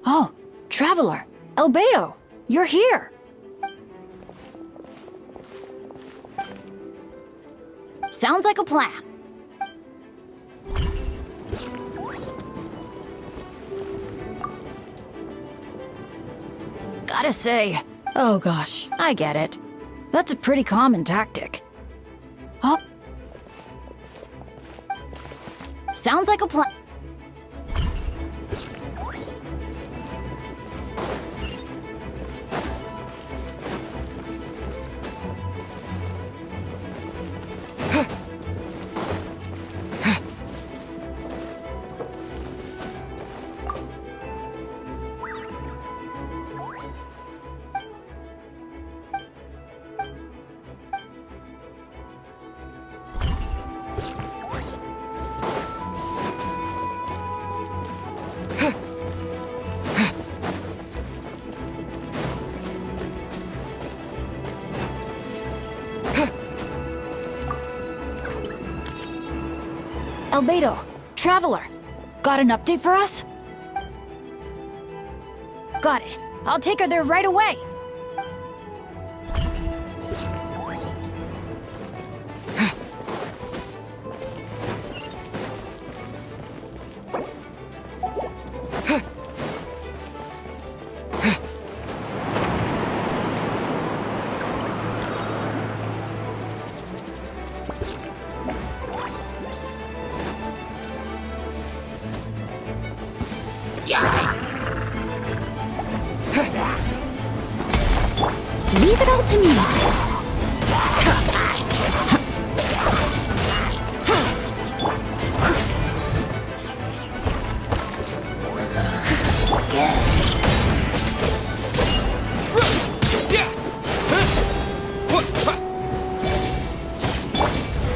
Oh, Traveler, Albedo, you're here. Sounds like a plan. Gotta say, Oh gosh, I get it. That's a pretty common tactic. Oh. Sounds like a plan. Albedo, Traveler, got an update for us? Got it. I'll take her there right away. Leave it all to me.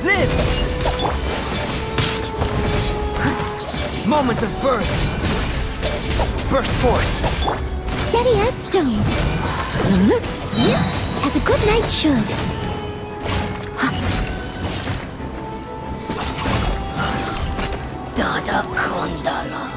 Live! Moments of birth. Burst forth. Steady as stone. As a good knight should. Dada Kondala.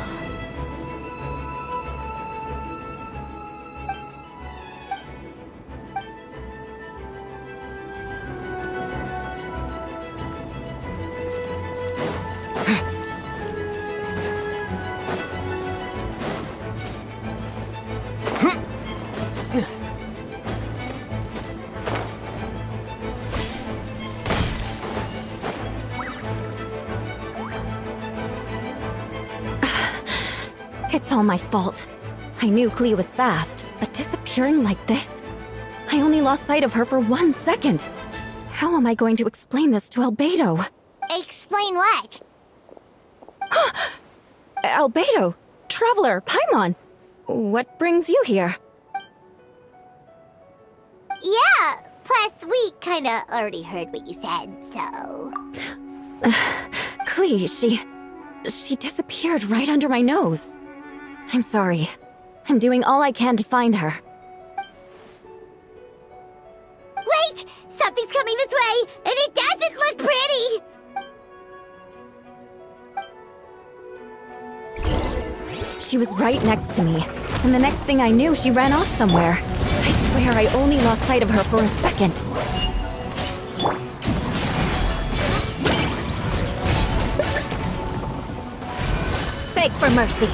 It's all my fault. I knew Klee was fast, but disappearing like this? I only lost sight of her for 1 second. How am I going to explain this to Albedo? Explain what? Albedo! Traveler! Paimon! What brings you here? Yeah, plus we kinda already heard what you said, so... Klee, she disappeared right under my nose. I'm sorry. I'm doing all I can to find her. Wait! Something's coming this way, and it doesn't look pretty! She was right next to me, and the next thing I knew, she ran off somewhere. I swear I only lost sight of her for a second. Beg for mercy.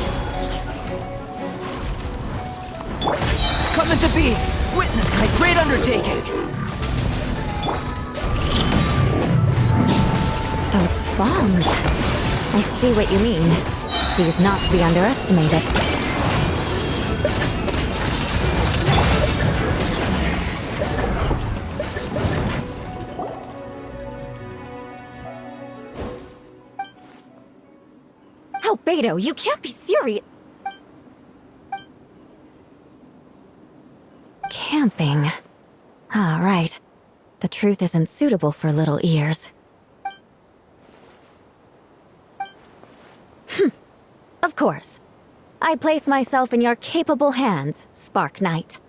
Coming to be! Witness my great undertaking! Those bombs. I see what you mean. She is not to be underestimated. Albedo, you can't be serious. Camping. Ah, right. The truth isn't suitable for little ears. Of course. I place myself in your capable hands, Spark Knight.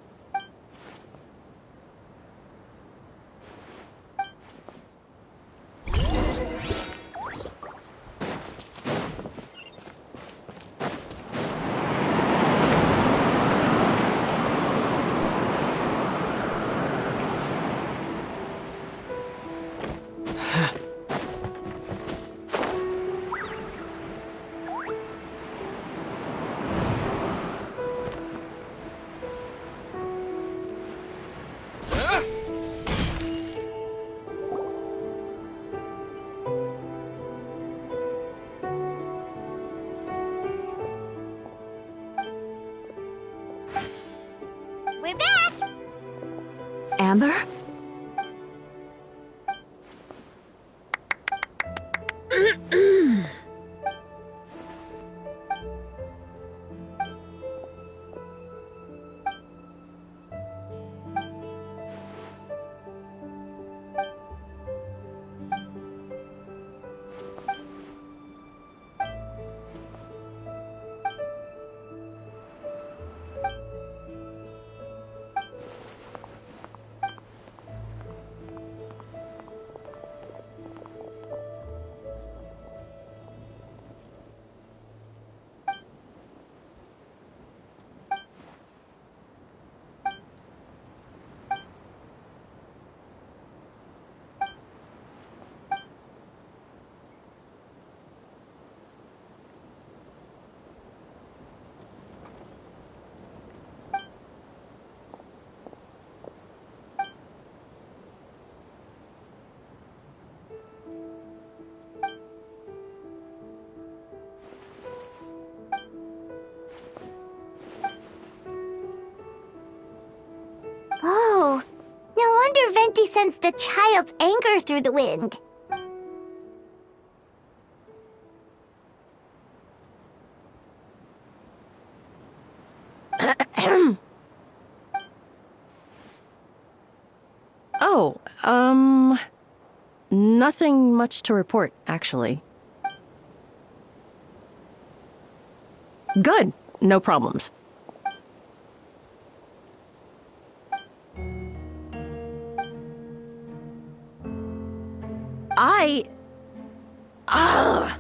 Amber? Oh, no wonder Venti sensed a child's anger through the wind. Oh, nothing much to report, actually. Good. No problems. Ah!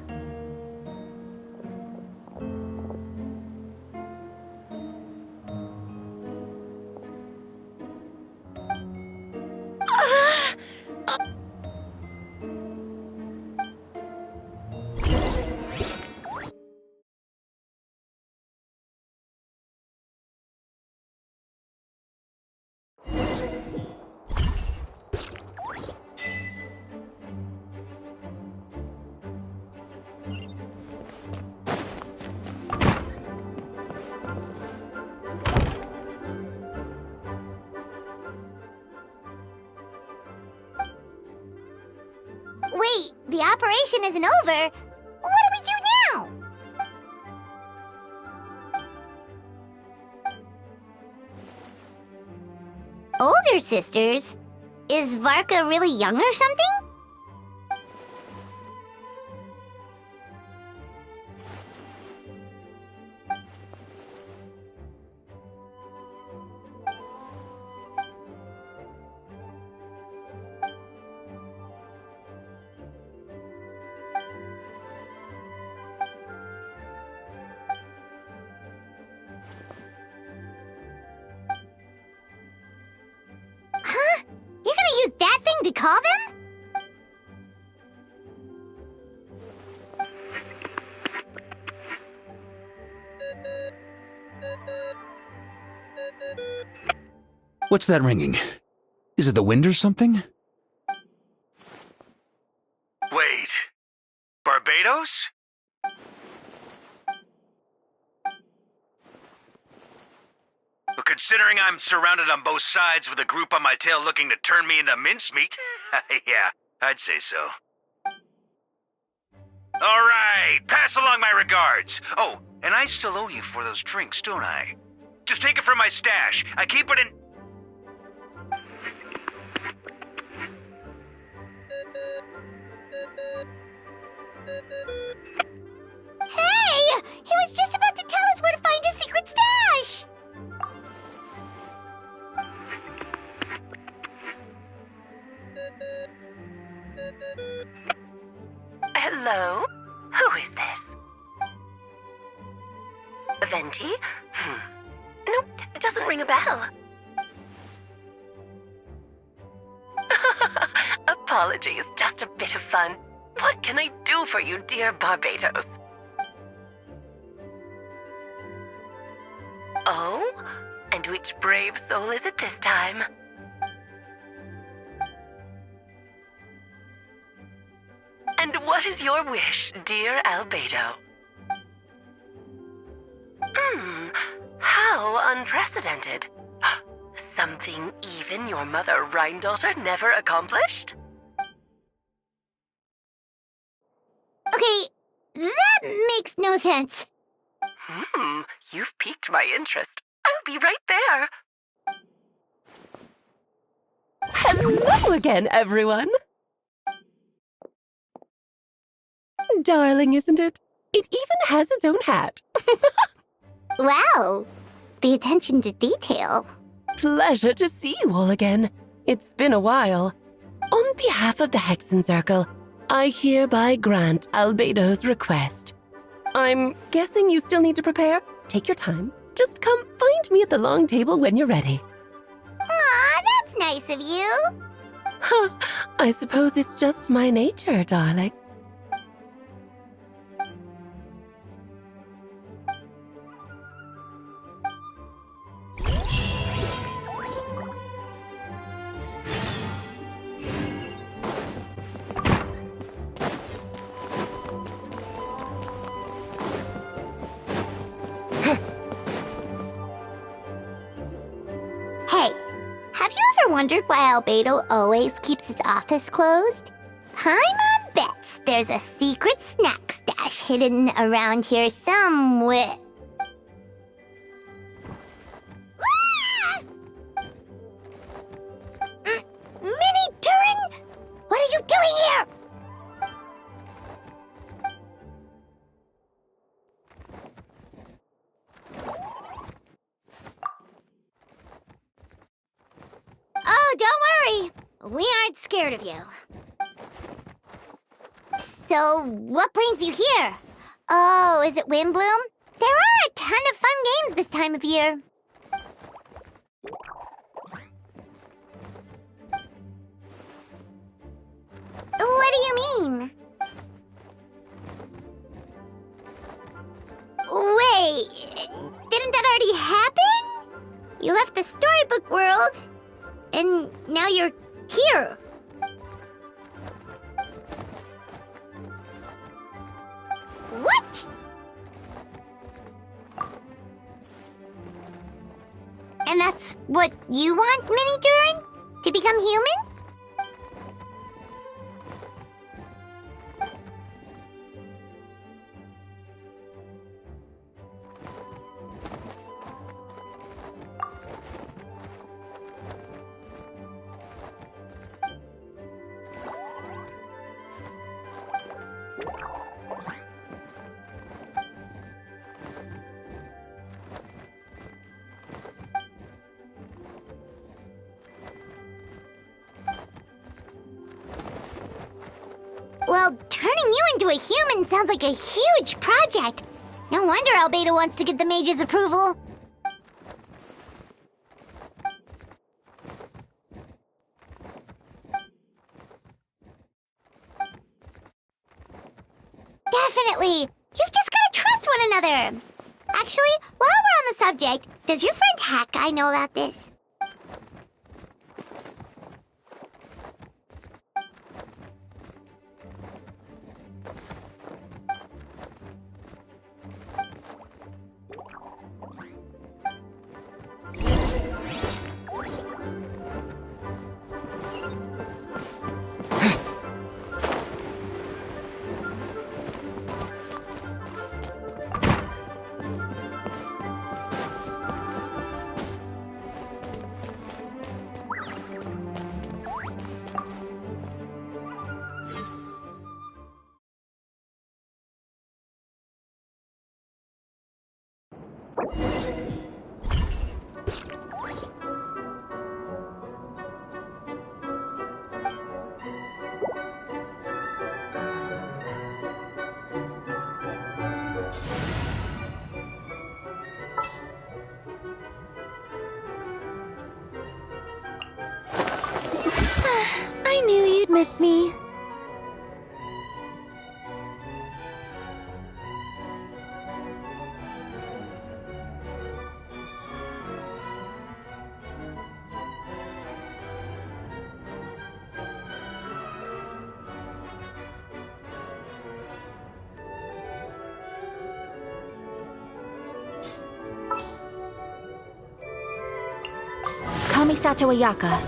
Wait, the operation isn't over. What do we do now? Older sisters? Is Varka really young or something? Huh? You're gonna use that thing to call them? What's that ringing? Is it the wind or something? Wait. Barbados? Well, considering I'm surrounded on both sides with a group on my tail looking to turn me into mincemeat, yeah, I'd say so. All right, pass along my regards. Oh, and I still owe you for those drinks, don't I? Just take it from my stash. I keep it in... Hey! He was just about to tell us where to find his secret stash! Hello? Who is this? Venti? Nope, it doesn't ring a bell. Apologies, just a bit of fun. What can I do for you, dear Barbados? Oh? And which brave soul is it this time? And what is your wish, dear Albedo? How unprecedented. Something even your mother Rhine-daughter never accomplished? Okay, that makes no sense. You've piqued my interest. I'll be right there. Hello again, everyone! Darling, isn't it? It even has its own hat. Wow, the attention to detail. Pleasure to see you all again. It's been a while. On behalf of the Hexen Circle, I hereby grant Albedo's request. I'm guessing you still need to prepare? Take your time. Just come find me at the long table when you're ready. Aw, that's nice of you. Huh, I suppose it's just my nature, darling. Hey, have you ever wondered why Albedo always keeps his office closed? Paimon bets there's a secret snack stash hidden around here somewhere. Ah! Mini Turin, what are you doing here? Oh, don't worry. We aren't scared of you. So, what brings you here? Oh, is it Windbloom? There are a ton of fun games this time of year. What do you mean? Wait, didn't that already happen? You left the storybook world, and now you're here. What? And that's what you want, Mini Durin? To become human? Well, turning you into a human sounds like a huge project. No wonder Albedo wants to get the mage's approval. Definitely. You've just got to trust one another. Actually, while we're on the subject, does your friend Hack Guy know about this? I knew you'd miss me. Kamisato Ayaka.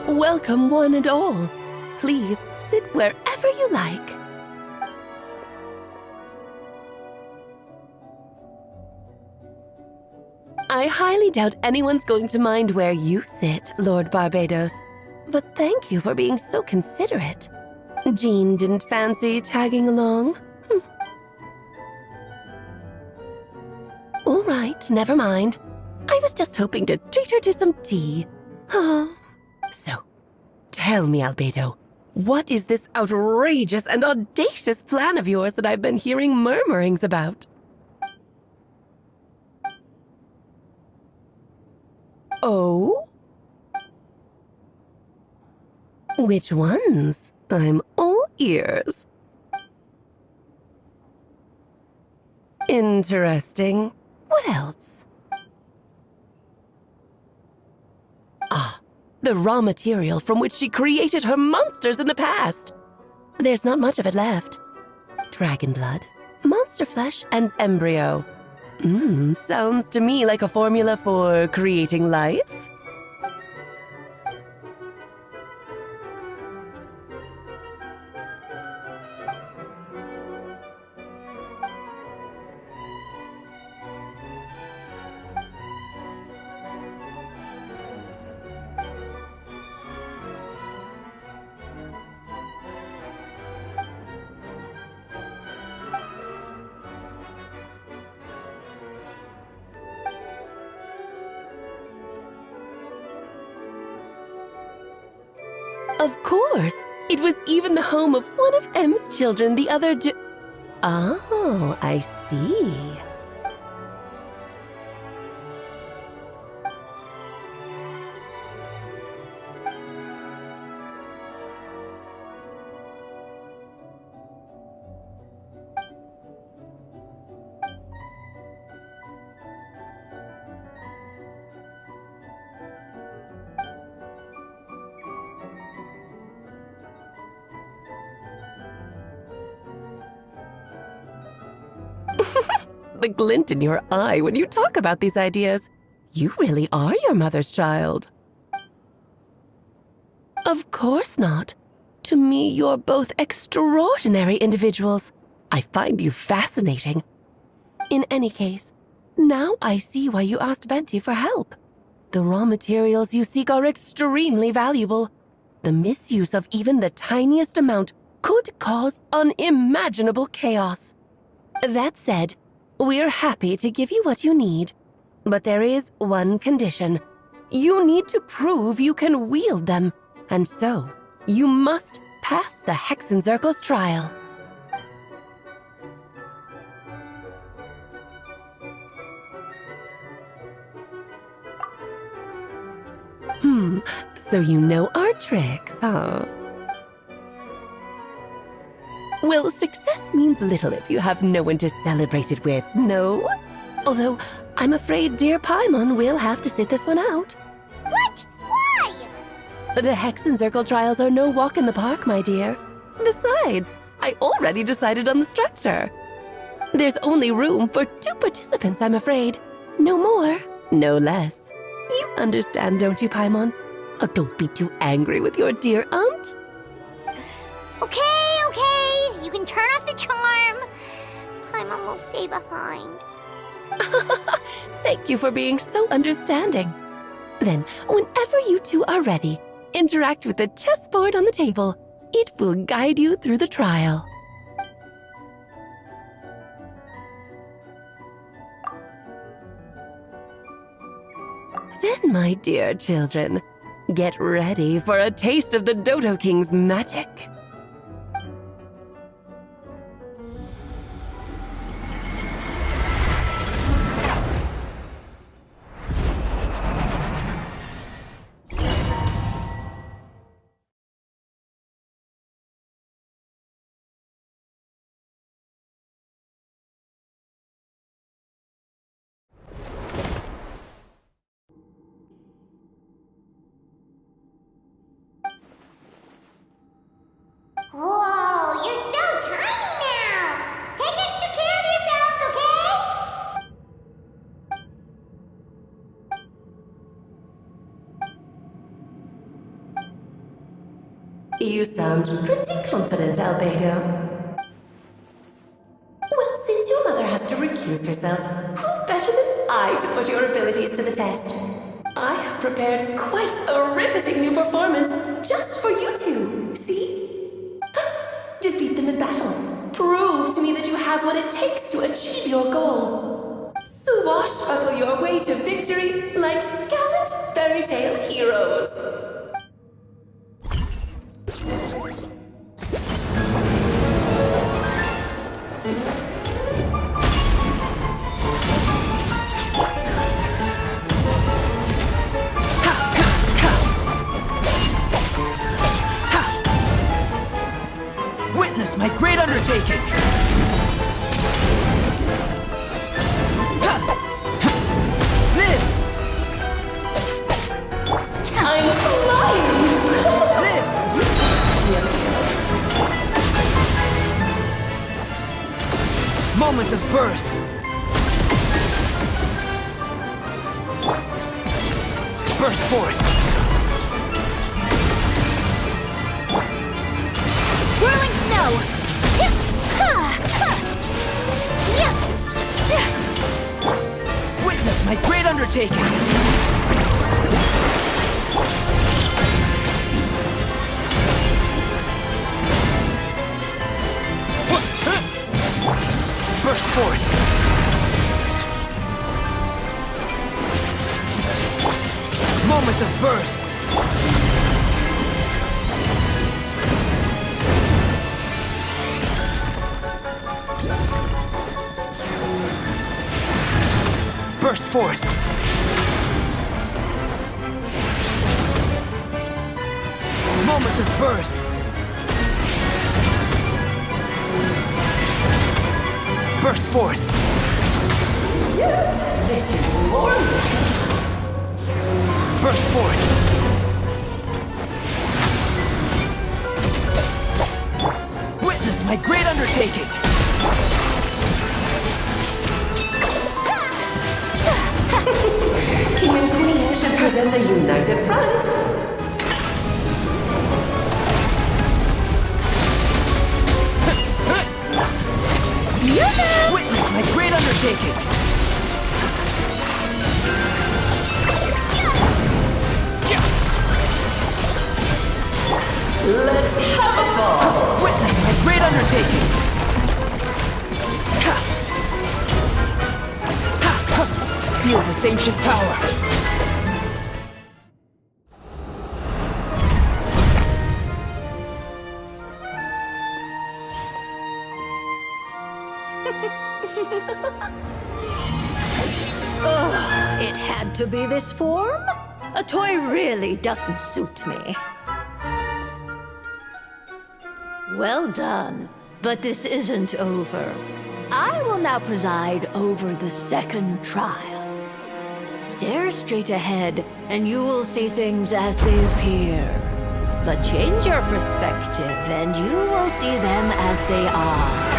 Welcome, one and all. Please sit wherever you like. I highly doubt anyone's going to mind where you sit, Lord Barbados. But thank you for being so considerate. Jean didn't fancy tagging along? All right, never mind. I was just hoping to treat her to some tea. So, tell me, Albedo, what is this outrageous and audacious plan of yours that I've been hearing murmurings about? Oh? Which ones? I'm all ears. Interesting. What else? The raw material from which she created her monsters in the past. There's not much of it left. Dragon blood, monster flesh, and embryo. Sounds to me like a formula for creating life. Of course! It was even the home of one of M's children the other Oh, I see. The glint in your eye when you talk about these ideas. You really are your mother's child. Of course not. To me, you're both extraordinary individuals. I find you fascinating. In any case, now I see why you asked Venti for help. The raw materials you seek are extremely valuable. The misuse of even the tiniest amount could cause unimaginable chaos. That said, we're happy to give you what you need. But there is one condition. You need to prove you can wield them. And so, you must pass the Hexenzirkel's trial. So you know our tricks, huh? Well, success means little if you have no one to celebrate it with, no? Although, I'm afraid dear Paimon will have to sit this one out. What? Why? The Hexenzirkel trials are no walk in the park, my dear. Besides, I already decided on the structure. There's only room for 2 participants, I'm afraid. No more, no less. You understand, don't you, Paimon? Oh, don't be too angry with your dear aunt. Okay. You can turn off the charm. Paimon will stay behind. Thank you for being so understanding. Then, whenever you two are ready, interact with the chessboard on the table. It will guide you through the trial. Then, my dear children, get ready for a taste of the Dodo King's magic. You sound pretty confident, Albedo. Well, since your mother has to recuse herself, who better than I to put your abilities to the test? I have prepared quite a riveting new performance just for you two. See? Defeat them in battle. Prove to me that you have what it takes to achieve your goal. Swashbuckle your way to victory like gallant fairy tale heroes. Witness my great undertaking! Live! I'm flying! Live! Moments of birth! Burst forth! Whirling snow! Hip! Ha! Ha! Yep! Witness my great undertaking! Burst forth! Moments of birth! Burst forth! Moments of birth! Burst forth! This is glorious! Burst forth! Witness my great undertaking! King and Queen should present a united front. Witness my great undertaking! Let's have a ball. Witness my great undertaking! Feel this ancient power! Ugh, it had to be this form? A toy really doesn't suit me. Well done, but this isn't over. I will now preside over the second trial. Stare straight ahead, and you will see things as they appear. But change your perspective, and you will see them as they are.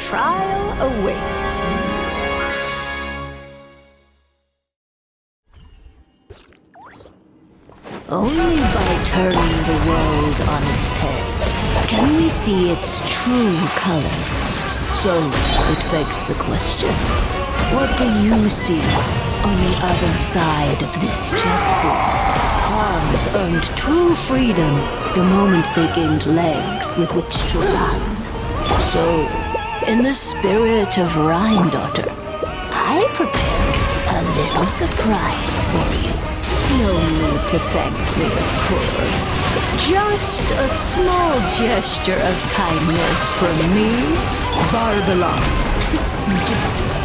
Trial awaits. Only by turning the world on its head can we see its true colors. So it begs the question, what do you see on the other side of this chessboard? Pawns earned true freedom the moment they gained legs with which to run. So, in the spirit of Rhine Daughter, I prepared a little surprise for you. No need to thank me, of course. Just a small gesture of kindness from me, Barbalon Trismegistus,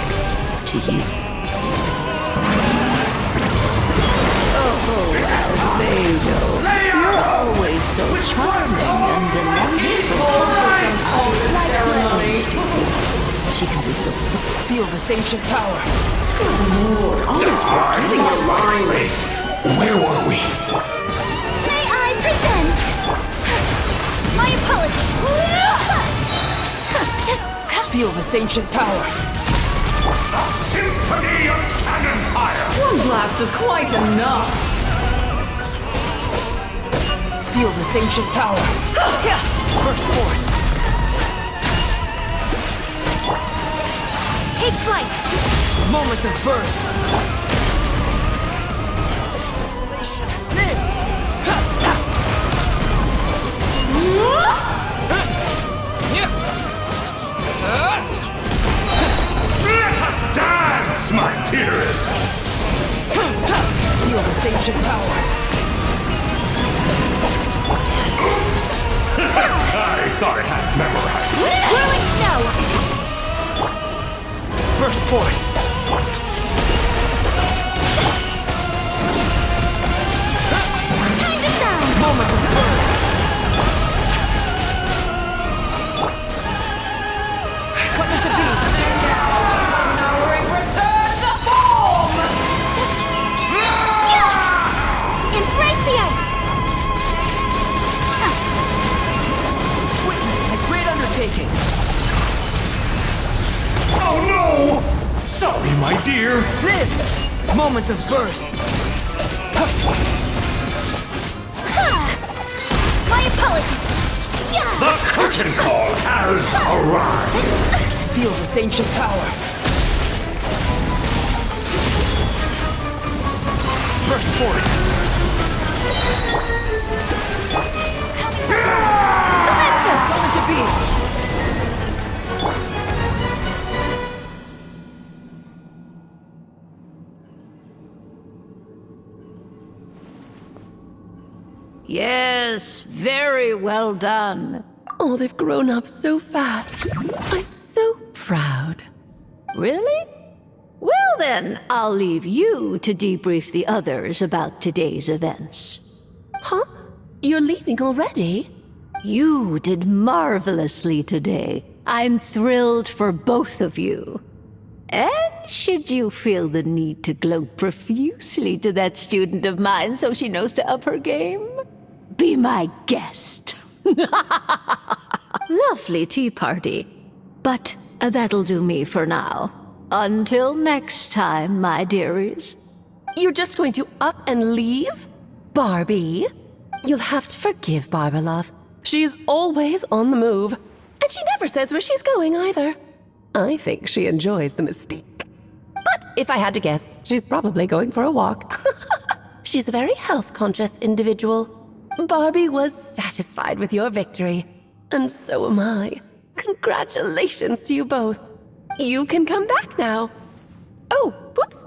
to you. Oh, Albedo, you're always so charming and delightful. She can be so Feel this ancient power. Forgetting your lines. Where were we? May I present my apologies. Feel this ancient power. A symphony of cannon fire! One blast is quite enough. Feel this ancient power. Burst forth. Take flight. Moments of birth. Let us dance, my dearest! Feel this ancient power. Oops! I thought I had memorized. Whirling snow. Burst forth. Time to shine. Moments of birth. Coming to be. Towering return to form. Embrace the ice. Witness my great undertaking. Oh no! Sorry, my dear. Live. Moments of birth. My apologies. The curtain call has arrived. Feel this ancient power. Burst forth. Coming to be. Yes, very well done. Oh, they've grown up so fast. I'm so proud. Really? Well then, I'll leave you to debrief the others about today's events. Huh? You're leaving already? You did marvelously today. I'm thrilled for both of you. And should you feel the need to gloat profusely to that student of mine so she knows to up her game, be my guest. Lovely tea party. But that'll do me for now. Until next time, my dearies. You're just going to up and leave? Barbie? You'll have to forgive Barbalov. She's always on the move. And she never says where she's going either. I think she enjoys the mystique. But if I had to guess, she's probably going for a walk. She's a very health-conscious individual. Barbie was satisfied with your victory. And so am I. Congratulations to you both. You can come back now. Oh, whoops.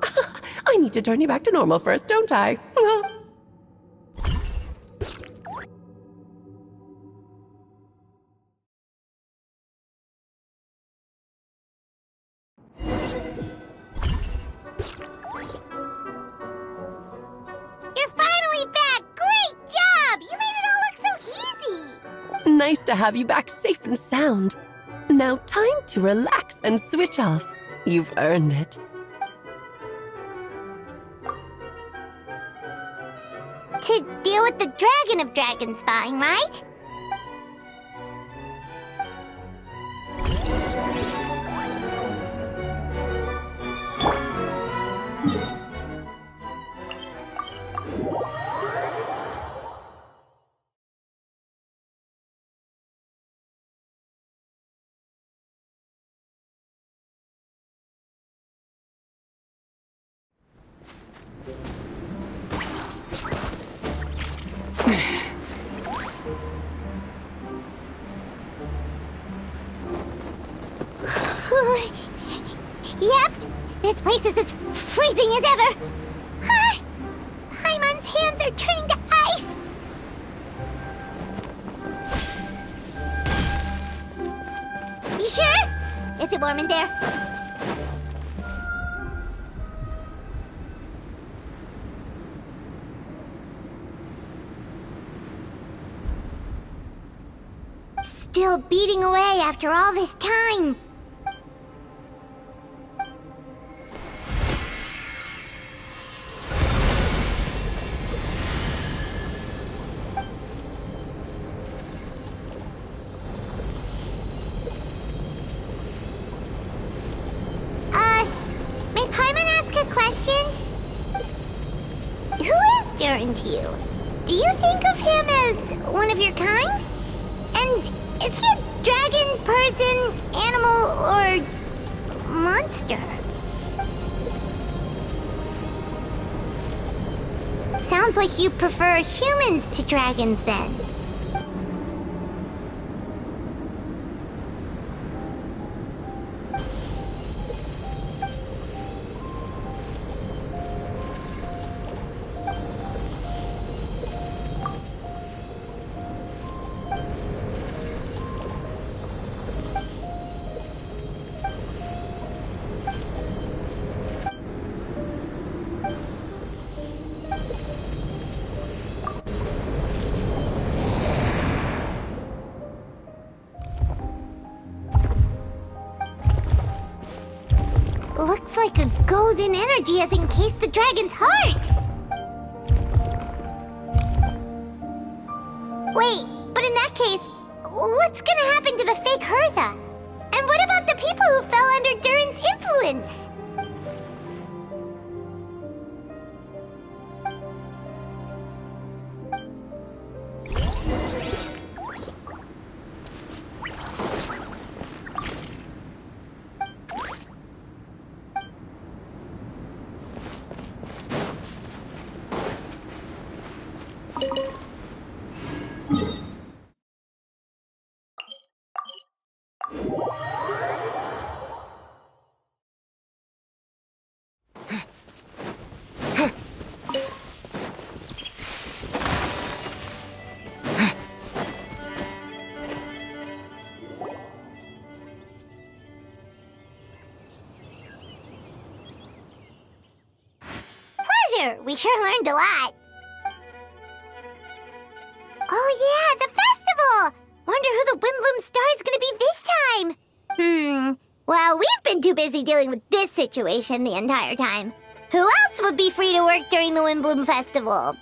I need to turn you back to normal first, don't I? You're finally back. Great job. You made it all look so easy. Nice to have you back safe and sound. Now time to relax and switch off. You've earned it. To deal with the dragon of Dragonspine, right? Yep, this place is as freezing as ever. I'm are turning to ice! You sure? Is it warm in there? Still beating away after all this time. May Paimon ask a question? Who is Durin to you? Do you think of him as one of your kind? And is he a dragon, person, animal, or monster? Sounds like you prefer humans to dragons then. Looks like a golden energy has encased the dragon's heart! Wait, but in that case, what's gonna happen to the fake Hertha? And what about the people who fell under Durin's influence? We sure learned a lot. Oh yeah, the festival! Wonder who the Windbloom Star is gonna be this time. Well, we've been too busy dealing with this situation the entire time. Who else would be free to work during the Windbloom Festival?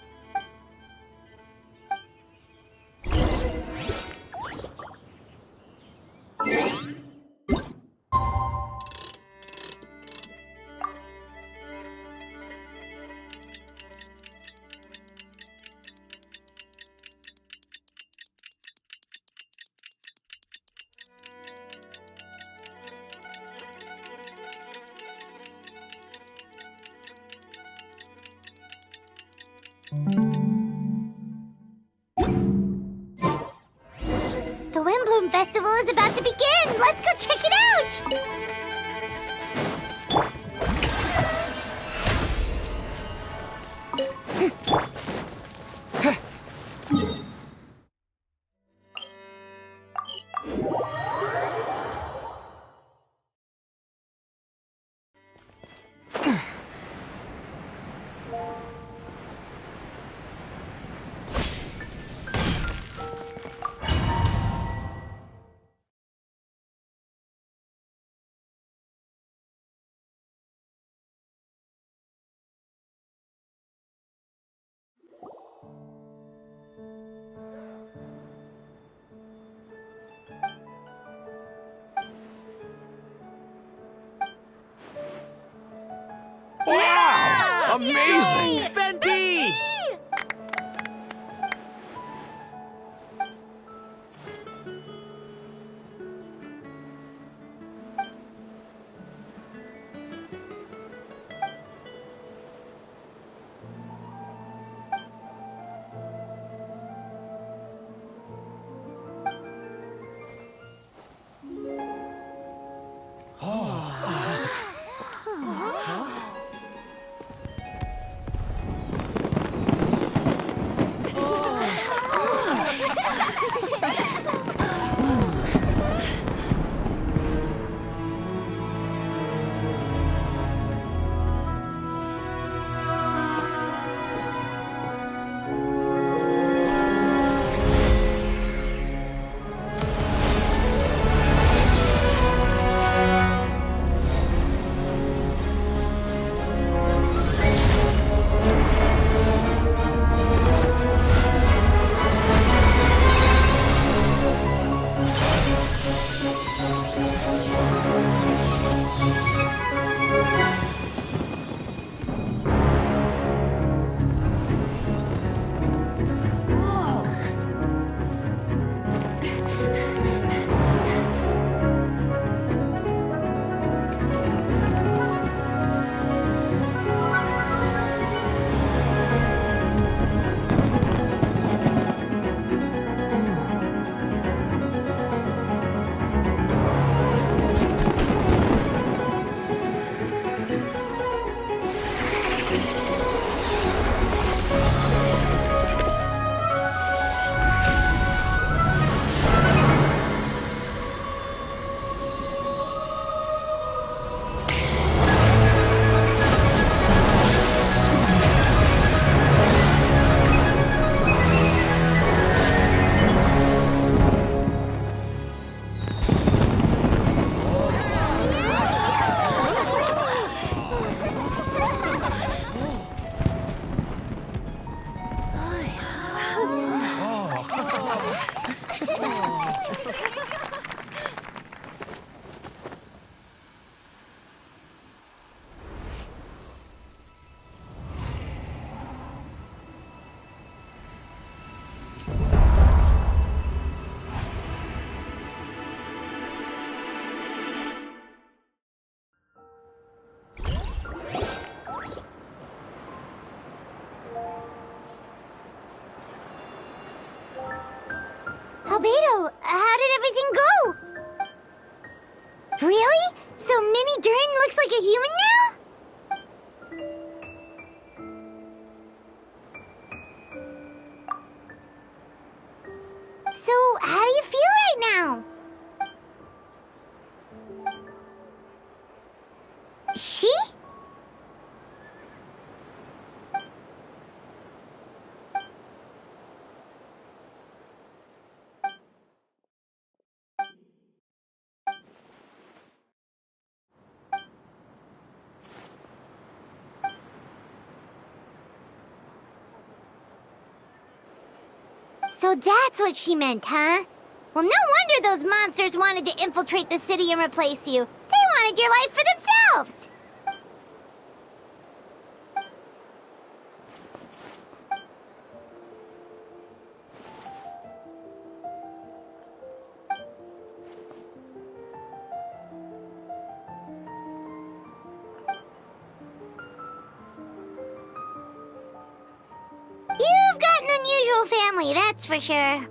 The Windbloom Festival is about to begin! Let's go check it out! Wow! Amazing! Yay! Venti! Albedo, how did everything go? Really? So Mini Durin looks like a human now? So, how do you feel right now? She? So that's what she meant, huh? Well, no wonder those monsters wanted to infiltrate the city and replace you. They wanted your life for themselves! You've got an unusual family, that's for sure.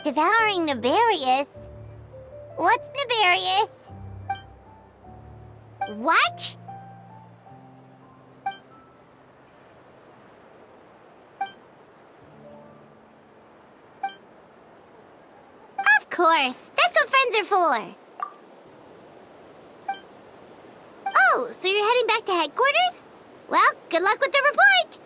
Devouring Nefarious? What's Nefarious? What? Of course, that's what friends are for. Oh, so you're heading back to headquarters? Well, good luck with the report.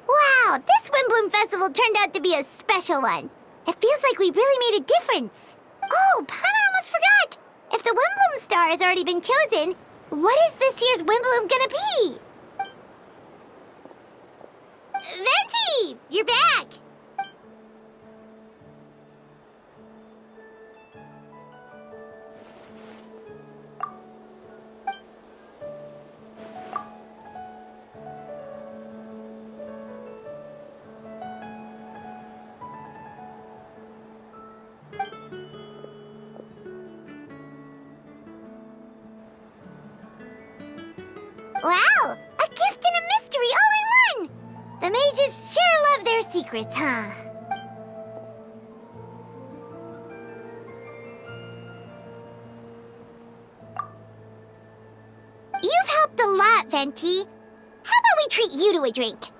Wow, this Windbloom Festival turned out to be a special one. It feels like we really made a difference. Oh, Paimon almost forgot. If the Windbloom star has already been chosen, what is this year's Windbloom gonna be? Venti, you're back. Wow, a gift and a mystery all in one! The mages sure love their secrets, huh? You've helped a lot, Venti. How about we treat you to a drink?